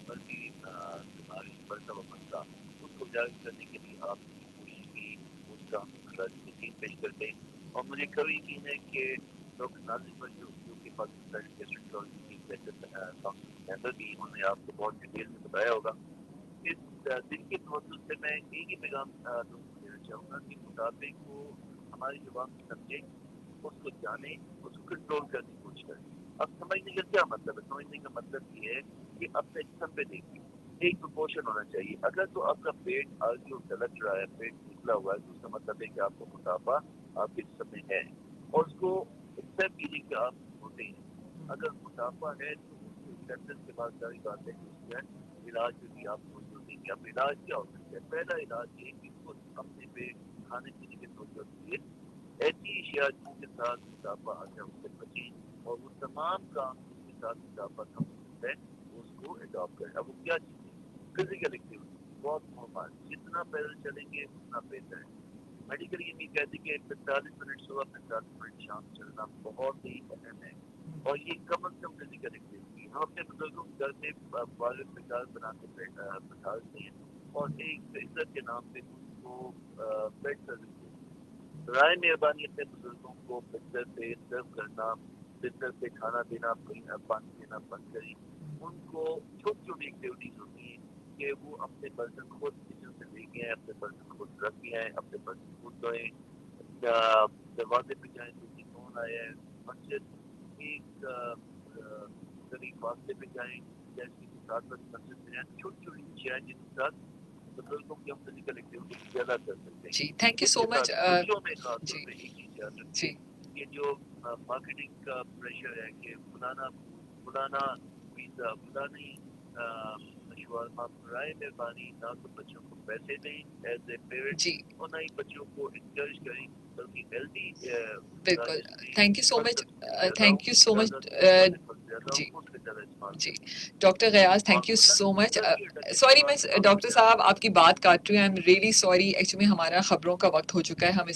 مرضی بیماری بڑھتا ہوا مسئلہ اس کو اجاگر کرنے کے لیے آپ کی کوشش کی اس کا ہم یقین پیش کرتے ہیں. اور مجھے کبھی یقین ہے کہ ڈاکٹر نازش پر جو کہ پاکستانی گیسٹرولوجی کی ممبر بھی انہوں نے آپ کو بہت ڈیٹیل میں بتایا ہوگا. اس دن کے توسط سے میں ایک ہی پیغام لوگوں کو دینا چاہوں گا کہ موٹاپے کو ہماری زبان میں سمجھیں, اس کو جانیں, اس کو کنٹرول کرنے کی کوشش کریں. اب سمجھنے کا کیا مطلب ہے؟ سمجھنے کا مطلب یہ ہے کہ اپنے جسم پہ دیکھیے ایک پروپورشن ہونا چاہیے. اگر تو آپ کا پیٹ آگے اور ڈلک رہا ہے, پیٹ نکلا ہوا ہے, تو اس کا مطلب ہے کہ آپ کو موٹاپا آپ کے جسم میں ہے اور اس کو ایکسیپٹ کیجیے کہ آپ ہوتے ہیں. اگر موٹاپا ہے تو اس کو ایکسیپٹنس کے بعد ساری بات ہے کہ اس کا علاج جو بھی آپ کو دیں گے. اب علاج کیا ہو سکتا ہے؟ پہلا علاج یہ کہ خود اپنے پہ کھانے پینے کے توجہ دیے, ایسی اشیاء جن کے ساتھ موٹاپا آ جائے اس سے بچیں اور وہ تمام کام جن کے ساتھ موٹاپا کم ہو سکتا ہے اس کو اڈاپٹ کریں. اب وہ کیا چیز ہے؟ فزیکل ایکٹیویٹی بہت مہم. جتنا پیدل چلیں گے اتنا بہتر ہے. میڈیکل یہ بھی کہتے ہیں کہ 45 منٹ صبح 45 منٹ شام چلنا بہت ہی اہم ہے اور یہ کم از کم فزیکل ایکٹیویٹی. ہم اپنے بزرگوں کو گھر میں والد پچاس بنا کے بٹھاتے ہیں اور ایک عزت کے نام پہ ان کو بیڈ سروس دیتے ہیں. برائے مہربانی اپنے بزرگوں کو بستر پہ سرو کرنا, بستر پہ کھانا دینا, پانی دینا بند کریں. ان کو چھوٹی چھوٹی ایکٹیویٹیز ہوتی ہیں کہ وہ اپنے برتن خود کچن سے لے کے آئیں, اپنے برتن خود رکھ کے آئیں, اپنے برتن خود دھوئیں, دروازے پہ جائیں تو کون آیا ہے, مسجد ایک قریب فاصلے پہ جائیں, جیسے کہ 7 بجے مسجد میں جائیں. چھوٹی چھوٹی چیزیں جن کے ساتھ بزرگوں کی ہم فزیکل ایکٹیویٹی زیادہ کر سکتے ہیں. جی تھینک یو اس سو کے مچ. ساتھ خوشیوں میں خاص طور جی پہ ایک چیز یاد رکھیں جی کہ جو مارکیٹنگ کا پریشر ہے کہ فلانا پیزا فلانی شاورما, برائے مہربانی نہ تو بچوں کو پیسے دیں ایز اے پیرنٹ جی اور نہ ہی بچوں کو انکریج کریں, بلکہ ہیلدی بالکل. Thank you so much. Thank you so much. جی جی doctor Ghiyaz thank you so much. Sorry میں ڈاکٹر صاحب آپ کی بات کاٹ رہی ہوں. I am really sorry. Actually ہمارا خبروں کا وقت ہو چکا ہے. ہم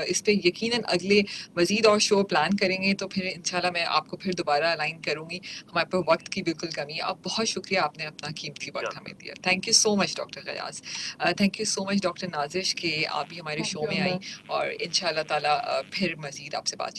اس پہ یقیناً اگلے مزید اور شو پلان کریں گے تو پھر انشاءاللہ میں آپ کو پھر دوبارہ الائن کروں گی. ہمارے پاس وقت کی بالکل کمی ہے. آپ بہت شکریہ, آپ نے اپنا قیمتی وقت ہمیں دیا. Thank you so much doctor Ghiyaz. Thank you so much doctor Nazish کہ آپ بھی ہمارے شو میں آئیں اور ان شاء اللہ تعالیٰ پھر مزید آپ سے بات